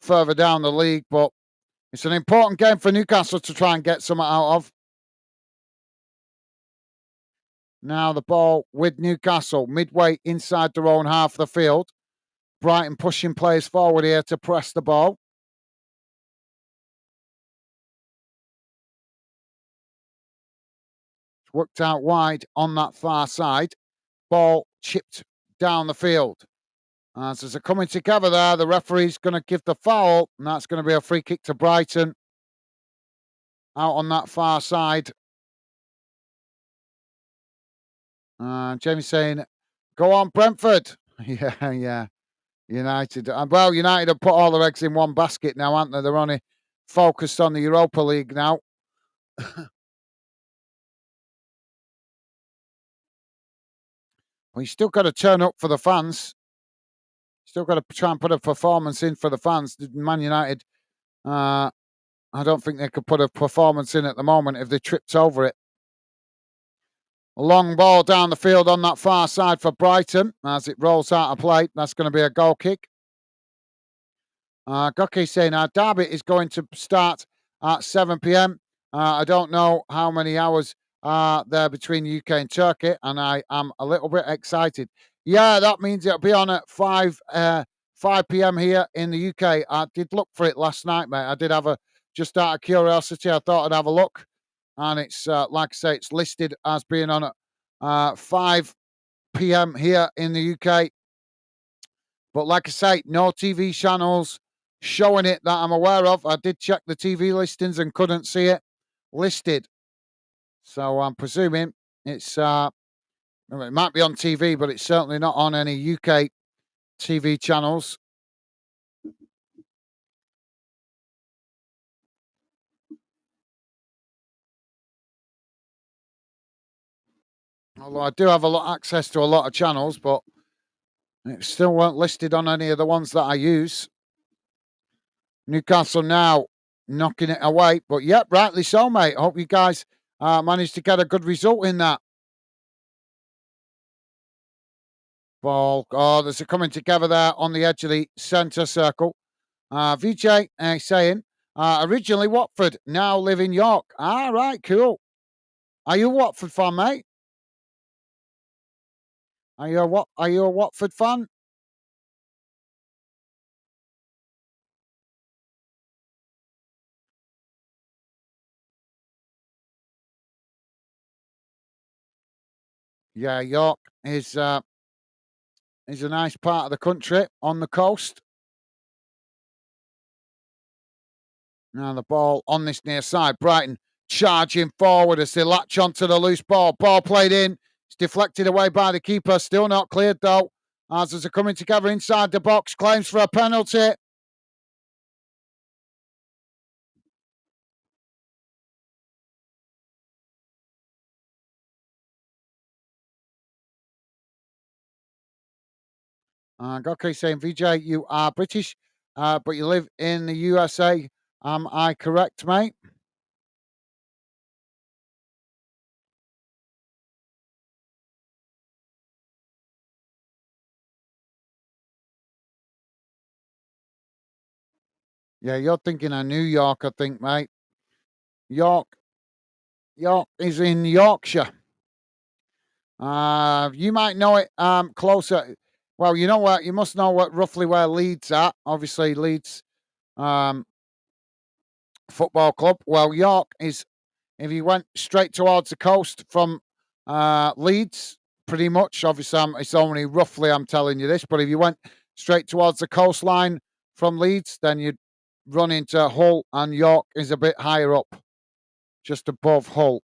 further down the league, but it's an important game for Newcastle to try and get something out of. Now the ball with Newcastle midway inside their own half of the field. Brighton pushing players forward here to press the ball. It's worked out wide on that far side. Ball chipped down the field. As they're coming together there, the referee's going to give the foul, and that's going to be a free kick to Brighton out on that far side. Jamie's saying, go on, Brentford. Yeah. United. Well, United have put all their eggs in one basket now, aren't they? They're only focused on the Europa League now. Well, you still got to turn up for the fans. Still got to try and put a performance in for the fans. Man United, I don't think they could put a performance in at the moment if they tripped over it. A long ball down the field on that far side for Brighton as it rolls out of play. That's going to be a goal kick. Goki saying our derby is going to start at 7 p.m. I don't know how many hours are there between the UK and Turkey, and I am a little bit excited. Yeah, that means it'll be on at 5 p.m. here in the UK. I did look for it last night, mate. I did have just out of curiosity, I thought I'd have a look. And it's, like I say, it's listed as being on at 5 p.m. here in the UK. But like I say, no TV channels showing it that I'm aware of. I did check the TV listings and couldn't see it listed. So I'm presuming it's, it might be on TV, but it's certainly not on any UK TV channels. Although I do have a lot access to a lot of channels, but it still weren't listed on any of the ones that I use. Newcastle now knocking it away, but yep, rightly so, mate. Hope you guys managed to get a good result in that. Ball. Oh, there's a coming together there on the edge of the centre circle. VJ saying, originally Watford, now live in York. Ah, right, cool. Are you a Watford fan, mate? Are you a Watford fan? Yeah, York is a nice part of the country on the coast. Now the ball on this near side. Brighton charging forward as they latch onto the loose ball. Ball played in. It's deflected away by the keeper. Still not cleared though. As they're coming together inside the box. Claims for a penalty. Goki saying, VJ, you are British, but you live in the USA. Am I correct, mate? Yeah, you're thinking of New York, I think, mate. York is in Yorkshire. You might know it closer. Well, you know what? You must know what roughly where Leeds are. Obviously, Leeds Football Club. Well, York is if you went straight towards the coast from Leeds, pretty much. Obviously, it's only roughly I'm telling you this, but if you went straight towards the coastline from Leeds, then you'd run into Hull, and York is a bit higher up, just above Hull.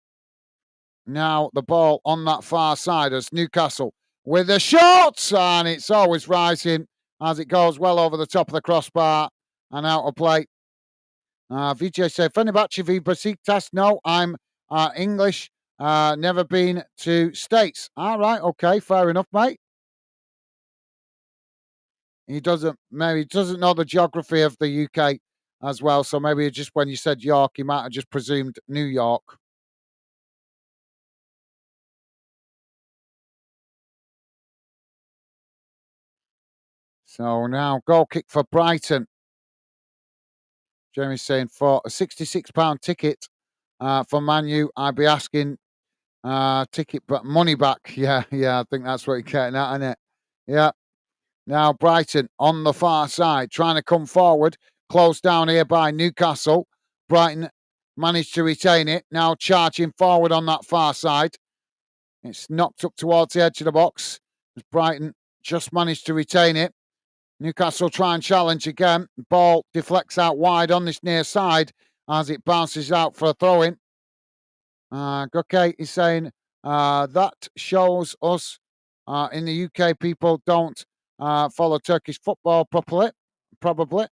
Now the ball on that far side as Newcastle with the shots, and it's always rising as it goes well over the top of the crossbar and out of play. Vijay said, Fenerbahce v Besiktas. No, I'm English. Never been to States. All right, okay, fair enough, mate. Maybe he doesn't know the geography of the UK as well. So maybe just when you said York, he might have just presumed New York. So now goal kick for Brighton. Jamie's saying for a £66 ticket for Man U, I'd be asking ticket but money back. Yeah, I think that's what you're getting at, isn't it? Yeah. Now Brighton on the far side, trying to come forward, closed down here by Newcastle. Brighton managed to retain it. Now charging forward on that far side. It's knocked up towards the edge of the box. Brighton just managed to retain it. Newcastle try and challenge again. Ball deflects out wide on this near side as it bounces out for a throw-in. Goke is saying that shows us in the UK people don't follow Turkish football properly, probably.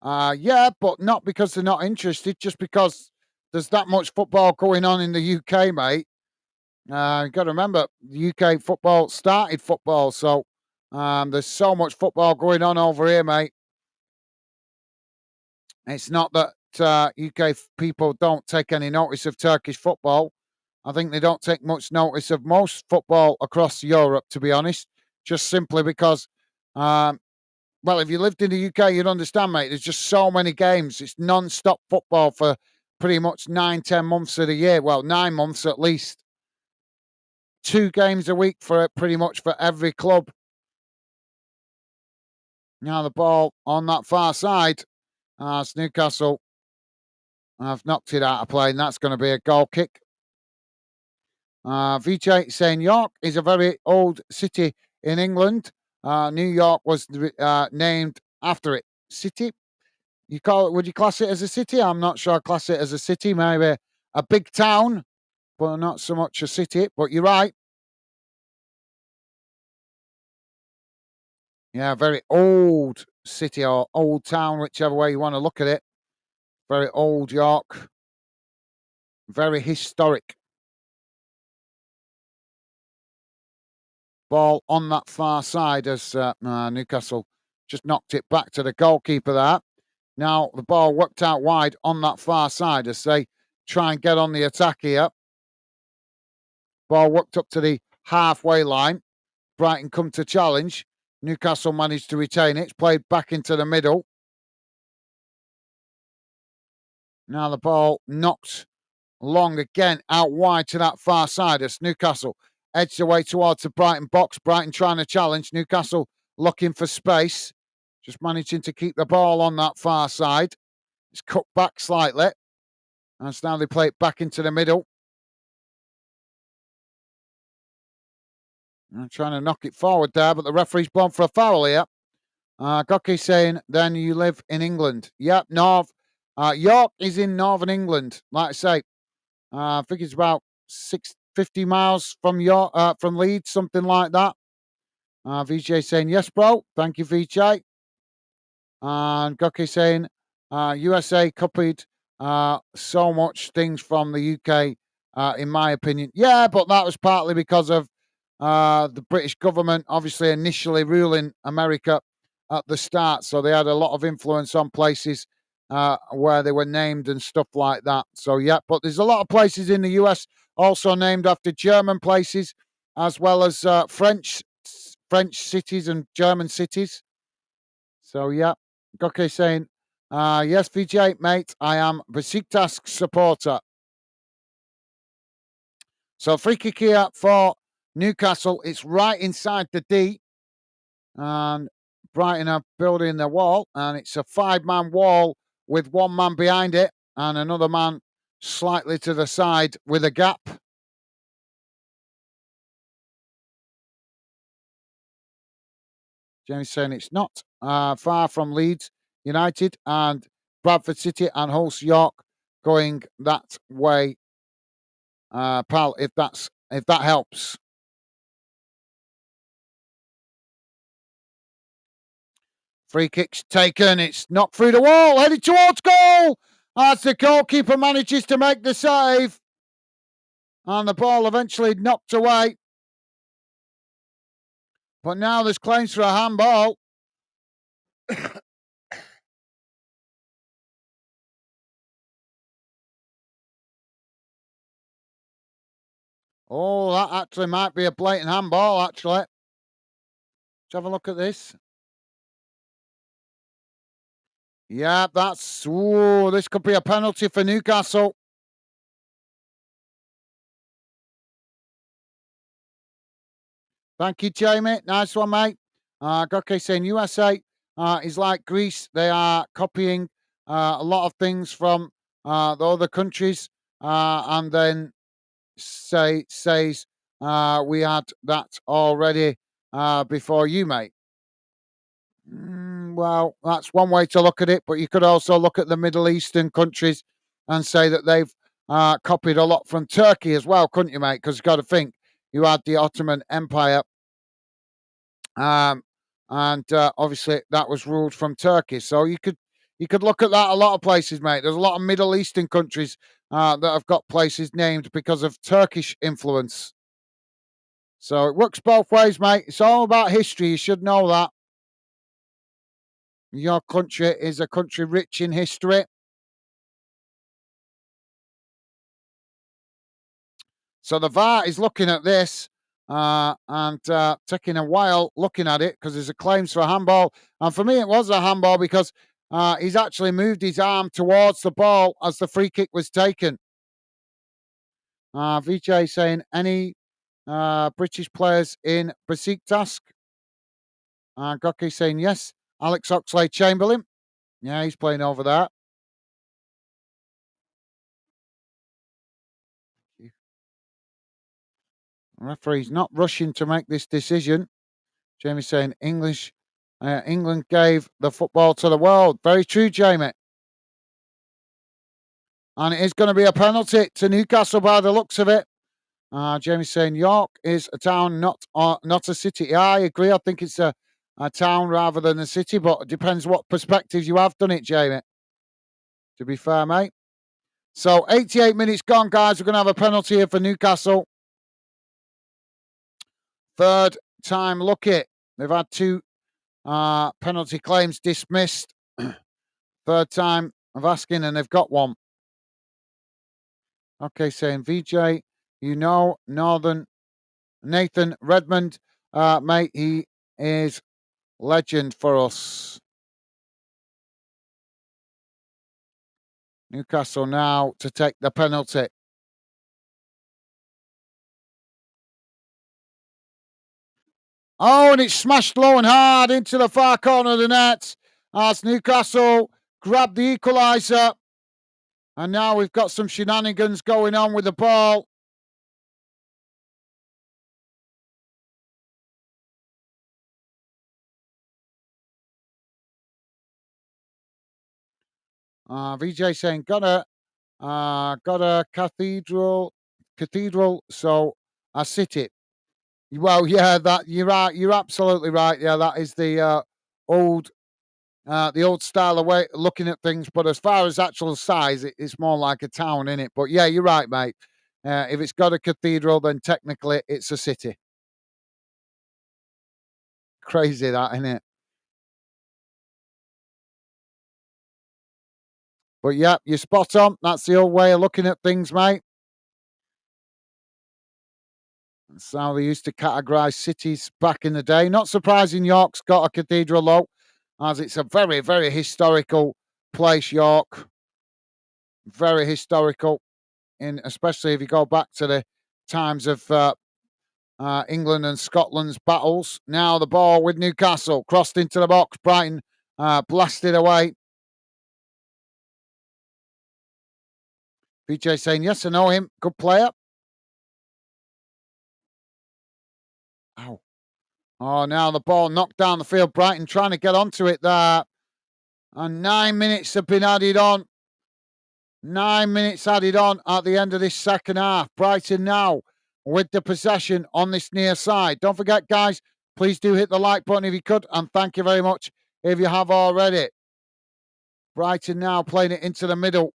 Yeah, but not because they're not interested, just because there's that much football going on in the UK, mate. You've got to remember, the UK football started football, so there's so much football going on over here, mate. It's not that UK people don't take any notice of Turkish football. I think they don't take much notice of most football across Europe, to be honest, just simply because, well, if you lived in the UK, you'd understand, mate. There's just so many games. It's non-stop football for pretty much 9-10 months of the year. Well, 9 months at least. 2 games a week for pretty much for every club. Now the ball on that far side as Newcastle have knocked it out of play, and that's going to be a goal kick. Vijay saying York is a very old city in England. New York was named after it. City? You call it? Would you class it as a city? I'm not sure. I'd class it as a city, maybe a big town, but not so much a city. But you're right. Yeah, very old city or old town, whichever way you want to look at it. Very old York. Very historic. Ball on that far side as Newcastle just knocked it back to the goalkeeper there. Now the ball worked out wide on that far side as they try and get on the attack here. Ball worked up to the halfway line. Brighton come to challenge. Newcastle managed to retain it. It's played back into the middle. Now the ball knocked long again out wide to that far side as Newcastle edged away towards the Brighton box. Brighton trying to challenge. Newcastle looking for space. Just managing to keep the ball on that far side. It's cut back slightly. And now they play it back into the middle. I'm trying to knock it forward there, but the referee's blown for a foul here. Goki saying, then you live in England. Yep, York is in northern England. Like I say, I think it's about 650 miles from from Leeds, something like that. VJ saying, yes, bro. Thank you, VJ. And Goki saying, USA copied so much things from the UK, in my opinion. Yeah, but that was partly because of the British government obviously initially ruling America at the start. So they had a lot of influence on places where they were named and stuff like that. So, yeah, but there's a lot of places in the US also named after German places as well as French cities and German cities. So, yeah, Goke saying, yes, VJ, mate, I am Besiktas supporter. So, free kick here for Newcastle. It's right inside the D. And Brighton are building their wall. And it's a 5-man wall with 1 man behind it and another man slightly to the side with a gap. Jamie's saying it's not far from Leeds United and Bradford City and Hull York going that way, pal. If that helps. Free kick's taken. It's knocked through the wall, headed towards goal. As the goalkeeper manages to make the save, and the ball eventually knocked away. But now there's claims for a handball. Oh, that actually might be a blatant handball, actually. Let's have a look at this. Yeah, this could be a penalty for Newcastle. Thank you, Jamie. Nice one, mate. Goke saying USA is like Greece. They are copying a lot of things from the other countries, and then says we had that already before you, mate. Well, that's one way to look at it, but you could also look at the Middle Eastern countries and say that they've copied a lot from Turkey as well, couldn't you, mate? Because you've got to think you had the Ottoman Empire, and obviously that was ruled from Turkey. So you could look at that a lot of places, mate. There's a lot of Middle Eastern countries that have got places named because of Turkish influence. So it works both ways, mate. It's all about history. You should know that. Your country is a country rich in history. So the VAR is looking at this and taking a while looking at it because there's a claims for a handball. And for me, it was a handball because he's actually moved his arm towards the ball as the free kick was taken. VJ saying, any British players in Besiktas? Goki saying, yes. Alex Oxlade-Chamberlain. Yeah, he's playing over there. The referee's not rushing to make this decision. Jamie saying England gave the football to the world. Very true, Jamie. And it is going to be a penalty to Newcastle by the looks of it. Jamie saying York is a town, not a city. Yeah, I agree. I think it's a town rather than a city, but it depends what perspective you have done it, Jamie. To be fair, mate. So 88 minutes gone, guys. We're going to have a penalty here for Newcastle. Third time lucky. They've had two penalty claims dismissed. Third time of asking, and they've got one. Okay, saying VJ, you know, Nathan Redmond, mate, he is legend for us. Newcastle now to take the penalty. Oh, and it's smashed low and hard into the far corner of the net as Newcastle grabbed the equaliser. And now we've got some shenanigans going on with the ball. VJ saying got a cathedral, so I sit it. Well, yeah, that you're right. You're absolutely right. Yeah, that is the old style of way looking at things. But as far as actual size, it's more like a town, isn't it? But yeah, you're right, mate. If it's got a cathedral, then technically it's a city. Crazy that, isn't it? But yeah, you're spot on. That's the old way of looking at things, mate. That's how they used to categorise cities back in the day. Not surprising York's got a cathedral, though, as it's a very, very historical place, York. Very historical, especially if you go back to the times of England and Scotland's battles. Now the ball with Newcastle, crossed into the box. Brighton blasted away. PJ saying, yes, I know him. Good player. Ow. Oh, now the ball knocked down the field. Brighton trying to get onto it there. And 9 minutes have been added on. 9 minutes added on at the end of this second half. Brighton now with the possession on this near side. Don't forget, guys, please do hit the like button if you could. And thank you very much if you have already. Brighton now playing it into the middle.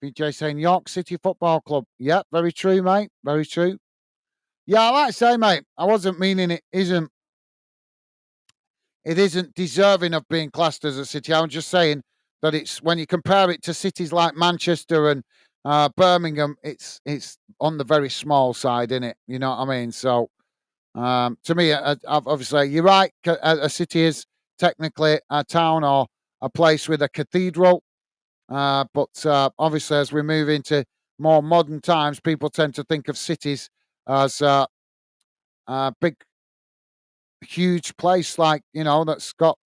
BJ saying York City Football Club. Yep, very true, mate. Very true. Yeah, like I say, mate, I wasn't meaning it isn't deserving of being classed as a city. I'm just saying that it's when you compare it to cities like Manchester and Birmingham, it's on the very small side, isn't it? You know what I mean? So to me, obviously, you're right. A city is technically a town or a place with a cathedral, but obviously, as we move into more modern times, people tend to think of cities as a big, huge place, like that's got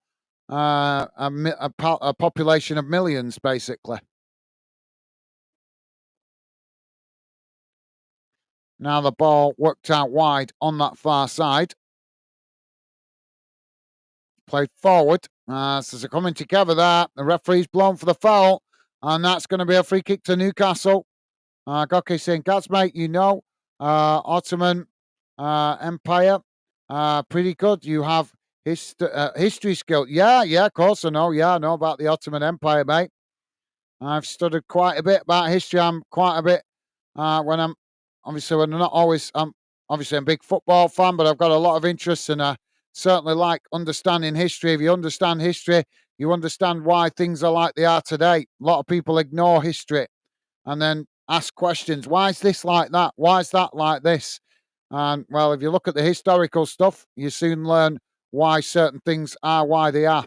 a population of millions, basically. Now the ball worked out wide on that far side. Played forward. So they're coming together there. The referee's blown for the foul, and that's going to be a free kick to Newcastle. Goki saying, Gats, mate, Ottoman Empire, pretty good. You have history skill. Yeah, of course I know. Yeah, I know about the Ottoman Empire, mate. I've studied quite a bit about history. I'm quite a bit when I'm when I'm not always. I'm obviously a big football fan, but I've got a lot of interests, and I certainly like understanding history. If you understand history, you understand why things are like they are today. A lot of people ignore history and then ask questions. Why is this like that? Why is that like this? And well, if you look at the historical stuff, you soon learn why certain things are why they are.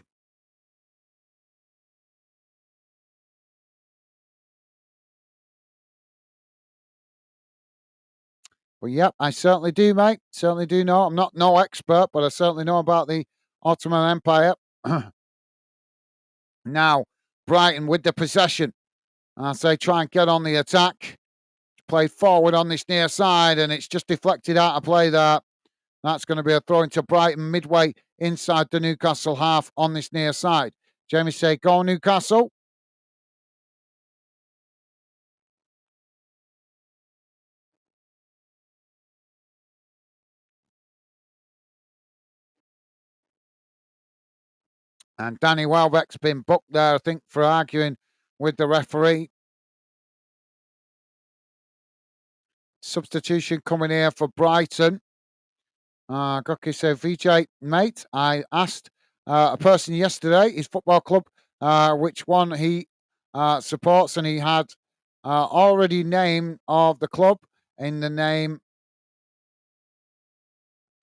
Well, yep, I certainly do, mate. Certainly do know. I'm not no expert, but I certainly know about the Ottoman Empire. Now, Brighton with the possession. As they try and get on the attack. Play forward on this near side, and it's just deflected out of play there. That's going to be a throw into Brighton midway inside the Newcastle half on this near side. Jamie say, go Newcastle. And Danny Welbeck's been booked there, I think, for arguing with the referee. Substitution coming here for Brighton. Goki said, VJ, mate, I asked a person yesterday, his football club, which one he supports, and he had already name of the club in the name.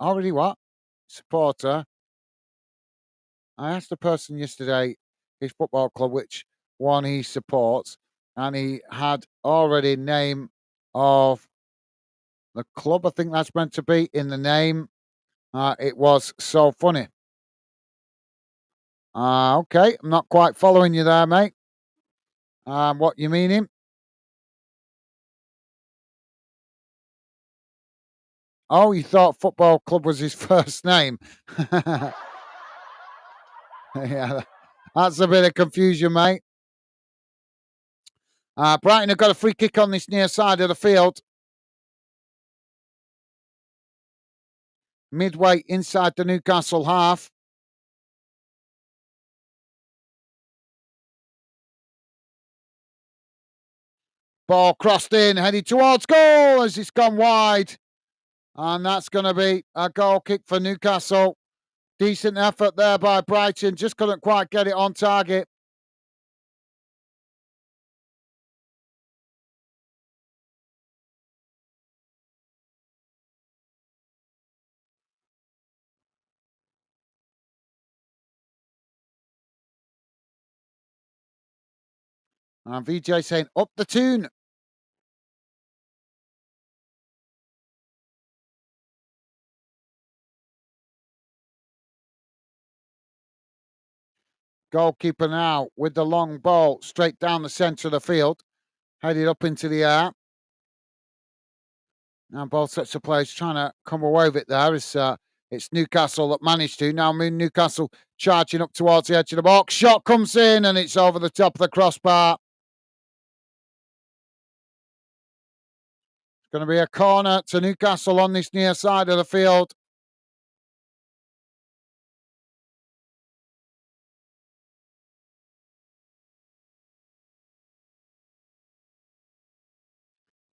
Already what? Supporter. I asked the person yesterday, his football club, which one he supports, and he had already name of the club. I think that's meant to be in the name. It was so funny. Okay, I'm not quite following you there, mate. What you meaning? Oh, you thought football club was his first name. Yeah, that's a bit of confusion, mate. Brighton have got a free kick on this near side of the field. Midway inside the Newcastle half. Ball crossed in, headed towards goal as it's gone wide. And that's going to be a goal kick for Newcastle. Decent effort there by Brighton. Just couldn't quite get it on target. And VJ saying, up the tune. Goalkeeper now with the long ball straight down the centre of the field. Headed up into the air. Now both sets of players trying to come away with it there. It's Newcastle that managed to. Now Newcastle charging up towards the edge of the box. Shot comes in and it's over the top of the crossbar. It's going to be a corner to Newcastle on this near side of the field.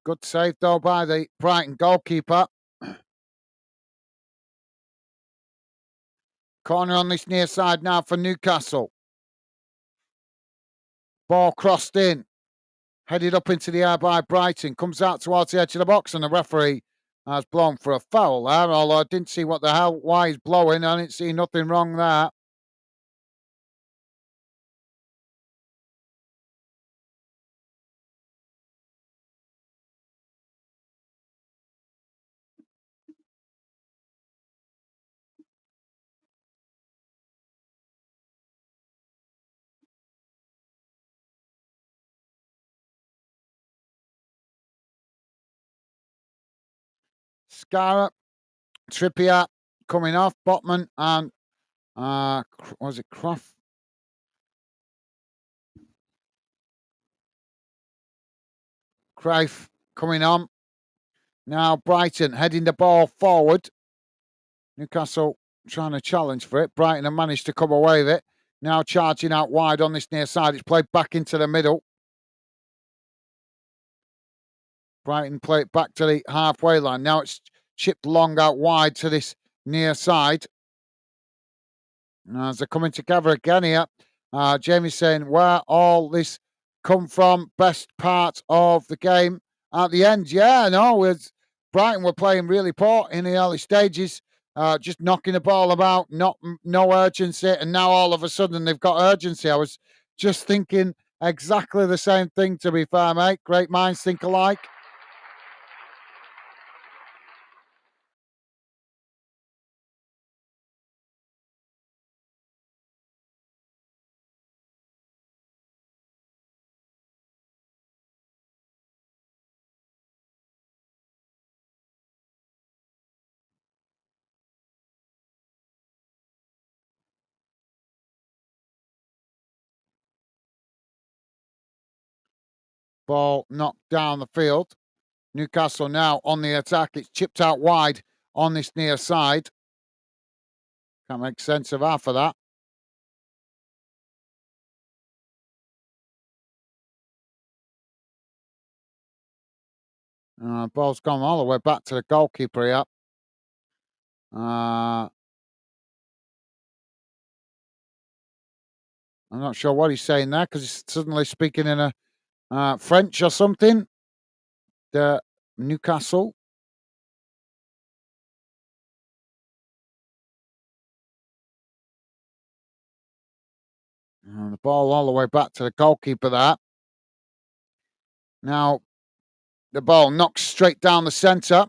Good save though by the Brighton goalkeeper. Corner on this near side now for Newcastle. Ball crossed in. Headed up into the air by Brighton. Comes out towards the edge of the box and the referee has blown for a foul there. Although I didn't see what the hell, why he's blowing. I didn't see nothing wrong there. Scarra, Trippier coming off, Botman and was it Croft? Cruyff coming on. Now Brighton heading the ball forward. Newcastle trying to challenge for it. Brighton have managed to come away with it. Now charging out wide on this near side. It's played back into the middle. Brighton play it back to the halfway line. Now it's chipped long out wide to this near side. As they're coming together again here, Jamie's saying where all this come from, best part of the game at the end. Yeah, no, Brighton were playing really poor in the early stages, just knocking the ball about, no urgency, and now all of a sudden they've got urgency. I was just thinking exactly the same thing, to be fair, mate. Great minds think alike. Ball knocked down the field. Newcastle now on the attack. It's chipped out wide on this near side. Can't make sense of half of that. Ball's gone all the way back to the goalkeeper here. I'm not sure what he's saying there because he's suddenly speaking in a French or something. The Newcastle. The ball all the way back to the goalkeeper there. Now, the ball knocks straight down the centre.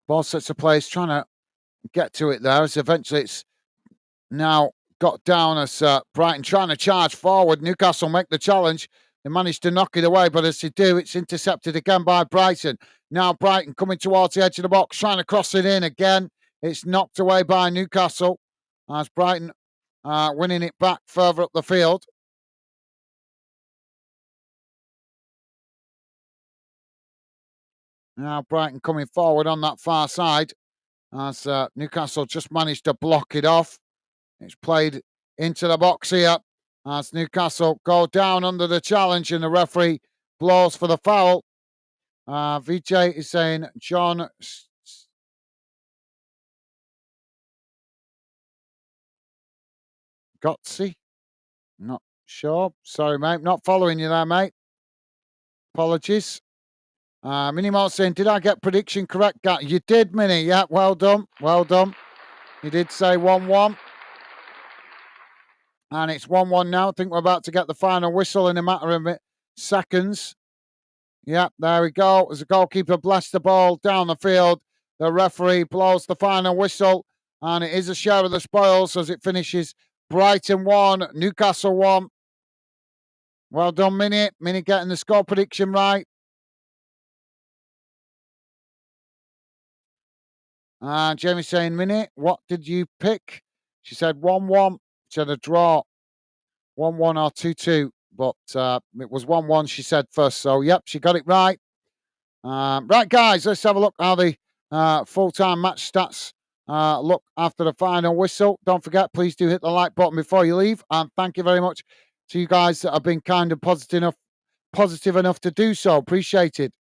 Ball sets of players trying to get to it there. As eventually it's now got down as Brighton trying to charge forward. Newcastle make the challenge. They managed to knock it away, but as they do, it's intercepted again by Brighton. Now Brighton coming towards the edge of the box, trying to cross it in again. It's knocked away by Newcastle as Brighton winning it back further up the field. Now Brighton coming forward on that far side as Newcastle just managed to block it off. It's played into the box here as Newcastle go down under the challenge and the referee blows for the foul. VJ is saying John Gotzi. Not sure. Sorry, mate. Not following you there, mate. Apologies. Minimo saying, did I get prediction correct? You did, Mini. Yeah, well done. Well done. You did say 1-1. And it's 1-1 now. I think we're about to get the final whistle in a matter of seconds. Yep, there we go. As the goalkeeper blasts the ball down the field, the referee blows the final whistle, and it is a share of the spoils as it finishes Brighton 1, Newcastle 1. Well done, Mini. Mini getting the score prediction right. Jamie saying, Minnie, what did you pick? She said 1-1. She had a draw, 1-1 or 2-2. But it was 1-1, she said first. So, yep, she got it right. Right, guys, let's have a look how the full-time match stats look after the final whistle. Don't forget, please do hit the like button before you leave. And thank you very much to you guys that have been kind and positive enough to do so. Appreciate it.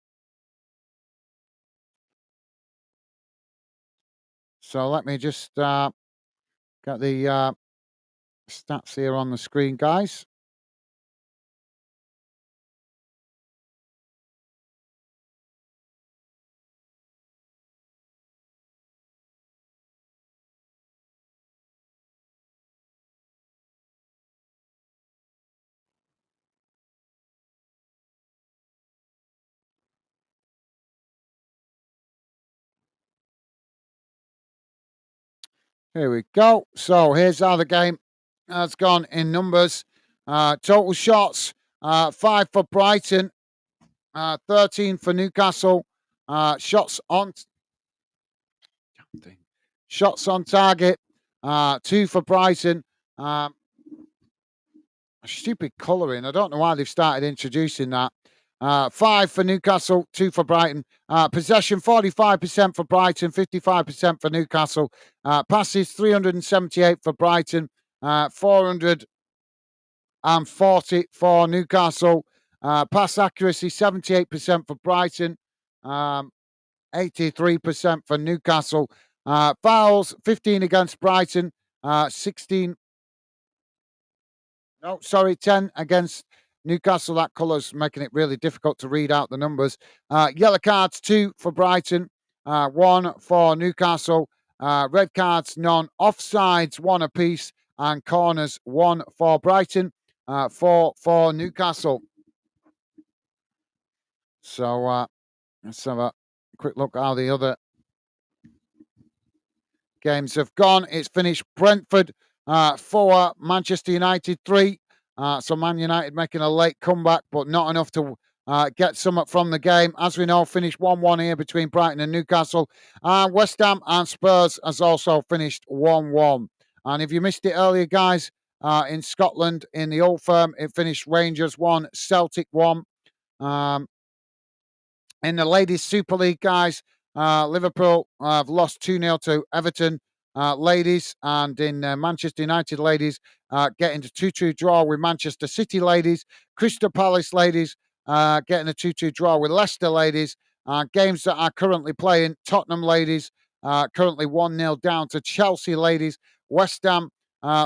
So let me just get the stats here on the screen, guys. Here we go. So here's how the game has gone in numbers. Total shots, 5 for Brighton, 13 for Newcastle. Shots on target, 2 for Brighton. Stupid colouring. I don't know why they've started introducing that. 5 for Newcastle, 2 for Brighton. Possession 45% for Brighton, 55% for Newcastle. Passes 378 for Brighton, 440 for Newcastle. Pass accuracy 78% for Brighton, 83% for Newcastle. Fouls 15 against Brighton, 10 against Newcastle. That colour's making it really difficult to read out the numbers. Yellow cards 2 for Brighton, 1 for Newcastle. Red cards none. Offsides 1 apiece, and corners 1 for Brighton, 4 for Newcastle. So let's have a quick look at how the other games have gone. It's finished Brentford 4, Manchester United 3. So Man United making a late comeback, but not enough to get something from the game. As we know, finished 1-1 here between Brighton and Newcastle. West Ham and Spurs has also finished 1-1. And if you missed it earlier, guys, in Scotland, in the Old Firm, it finished Rangers 1, Celtic 1. In the Ladies Super League, guys, Liverpool have lost 2-0 to Everton ladies, and in Manchester United ladies, getting a 2-2 draw with Manchester City ladies. Crystal Palace ladies getting a 2-2 draw with Leicester ladies. Games that are currently playing, Tottenham ladies currently 1-0 down to Chelsea ladies. West Ham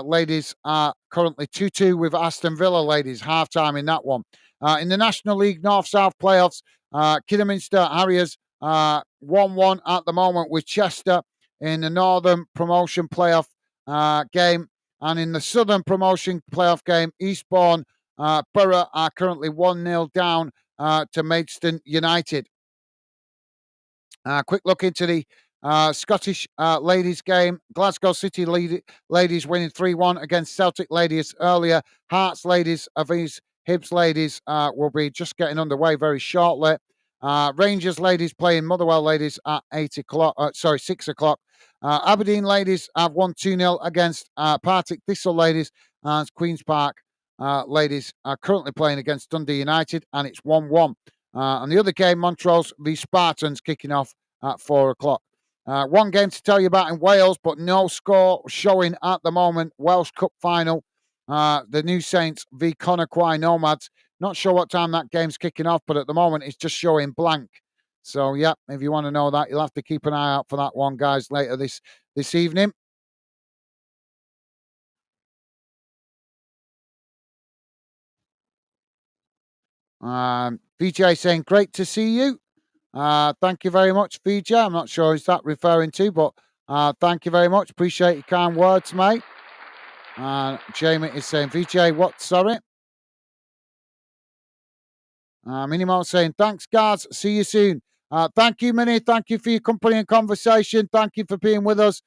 ladies are currently 2-2 with Aston Villa ladies, half-time in that one. In the National League North-South playoffs, Kidderminster Harriers 1-1 at the moment with Chester in the Northern Promotion Playoff game. And in the Southern Promotion Playoff game, Eastbourne Borough are currently 1-0 down to Maidstone United. Quick look into the Scottish ladies game. Glasgow City ladies winning 3-1 against Celtic ladies earlier. Hearts ladies, Avies Hibs ladies will be just getting underway very shortly. Rangers ladies playing Motherwell ladies at 6 o'clock. Aberdeen ladies have won 2-0 against Partick Thistle ladies, and Queen's Park ladies are currently playing against Dundee United, and it's 1-1. And the other game, Montrose v Spartans, kicking off at 4 o'clock. One game to tell you about in Wales, but no score showing at the moment. Welsh Cup final. The New Saints v Conakry Nomads. Not sure what time that game's kicking off, but at the moment it's just showing blank. So, yeah, if you want to know that, you'll have to keep an eye out for that one, guys, later this evening. VJ saying, great to see you. Thank you very much, VJ. I'm not sure who's that referring to, but thank you very much. Appreciate your kind words, mate. Jamie is saying, VJ, what? Sorry. Minimo saying, thanks, guys. See you soon. Thank you, Minnie. Thank you for your company and conversation. Thank you for being with us.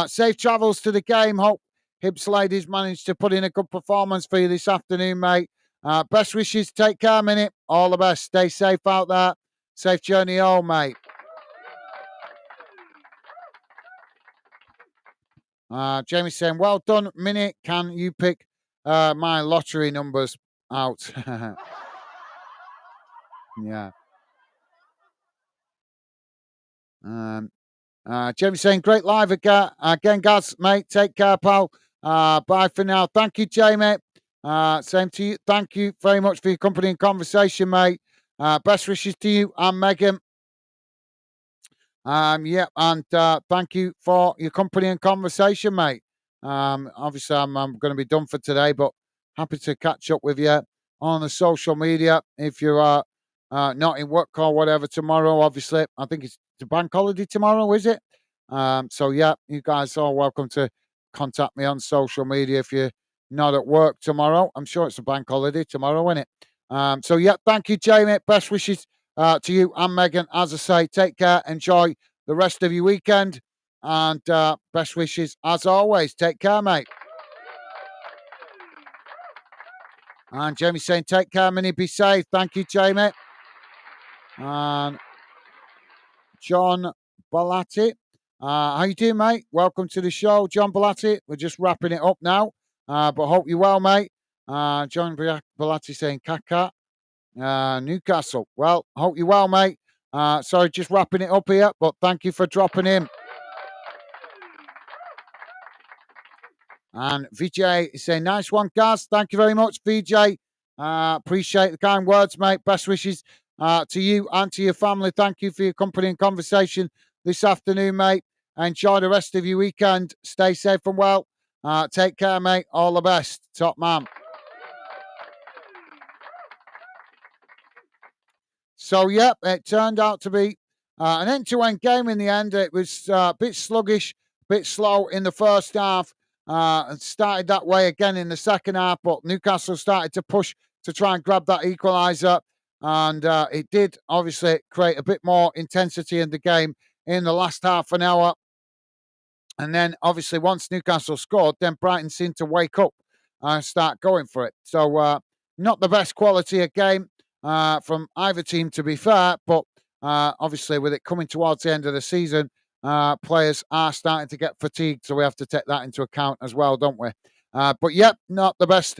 Safe travels to the game. Hope Hibs ladies managed to put in a good performance for you this afternoon, mate. Best wishes. Take care, Minnie. All the best. Stay safe out there. Safe journey home, mate. Jamie's saying, well done, Minnie. Can you pick my lottery numbers out? Yeah. Jamie's saying, great live again, Gaz, mate. Take care, pal. Bye for now. Thank you, Jamie. Same to you. Thank you very much for your company and conversation, mate. Best wishes to you and Megan. Yeah, and thank you for your company and conversation, mate. Obviously, I'm going to be done for today, but happy to catch up with you on the social media if you are not in work or whatever tomorrow. Obviously, I think it's the bank holiday tomorrow, is it? So yeah, you guys are welcome to contact me on social media if you're not at work tomorrow. I'm sure it's a bank holiday tomorrow, isn't it? So yeah, thank you, Jamie. Best wishes to you and Megan. As I say, take care, enjoy the rest of your weekend, and best wishes as always. Take care, mate. And Jamie saying, take care, Minnie, be safe. Thank you, Jamie. And John Balatti. How you doing, mate? Welcome to the show, John Balatti. We're just wrapping it up now, but hope you're well, mate. John Balatti saying, Kaka. Newcastle. Well, hope you're well, mate. Sorry, just wrapping it up here, but thank you for dropping in. And VJ is saying, nice one, Gaz. Thank you very much, VJ. Appreciate the kind words, mate. Best wishes to you and to your family. Thank you for your company and conversation this afternoon, mate. Enjoy the rest of your weekend. Stay safe and well. Take care, mate. All the best. Top man. So, yep, it turned out to be an end-to-end game in the end. It was a bit sluggish, a bit slow in the first half. And started that way again in the second half, but Newcastle started to push to try and grab that equaliser. And it did obviously create a bit more intensity in the game in the last half an hour. And then obviously once Newcastle scored, then Brighton seemed to wake up and start going for it. So not the best quality of game from either team, to be fair, but obviously with it coming towards the end of the season, players are starting to get fatigued, so we have to take that into account as well, don't we? But yep, not the best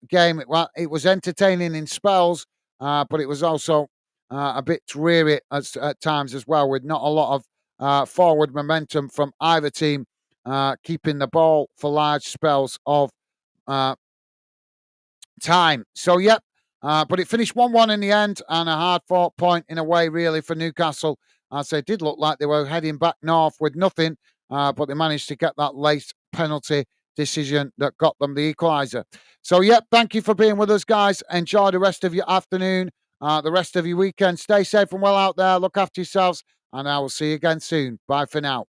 game. Well, it was entertaining in spells, but it was also a bit dreary at times as well, with not a lot of forward momentum from either team, keeping the ball for large spells of time. So, yep. But it finished 1-1 in the end, and a hard-fought point in a way, really, for Newcastle, as they did look like they were heading back north with nothing, but they managed to get that late penalty decision that got them the equaliser. So, yep, thank you for being with us, guys. Enjoy the rest of your afternoon, the rest of your weekend. Stay safe and well out there. Look after yourselves, and I will see you again soon. Bye for now.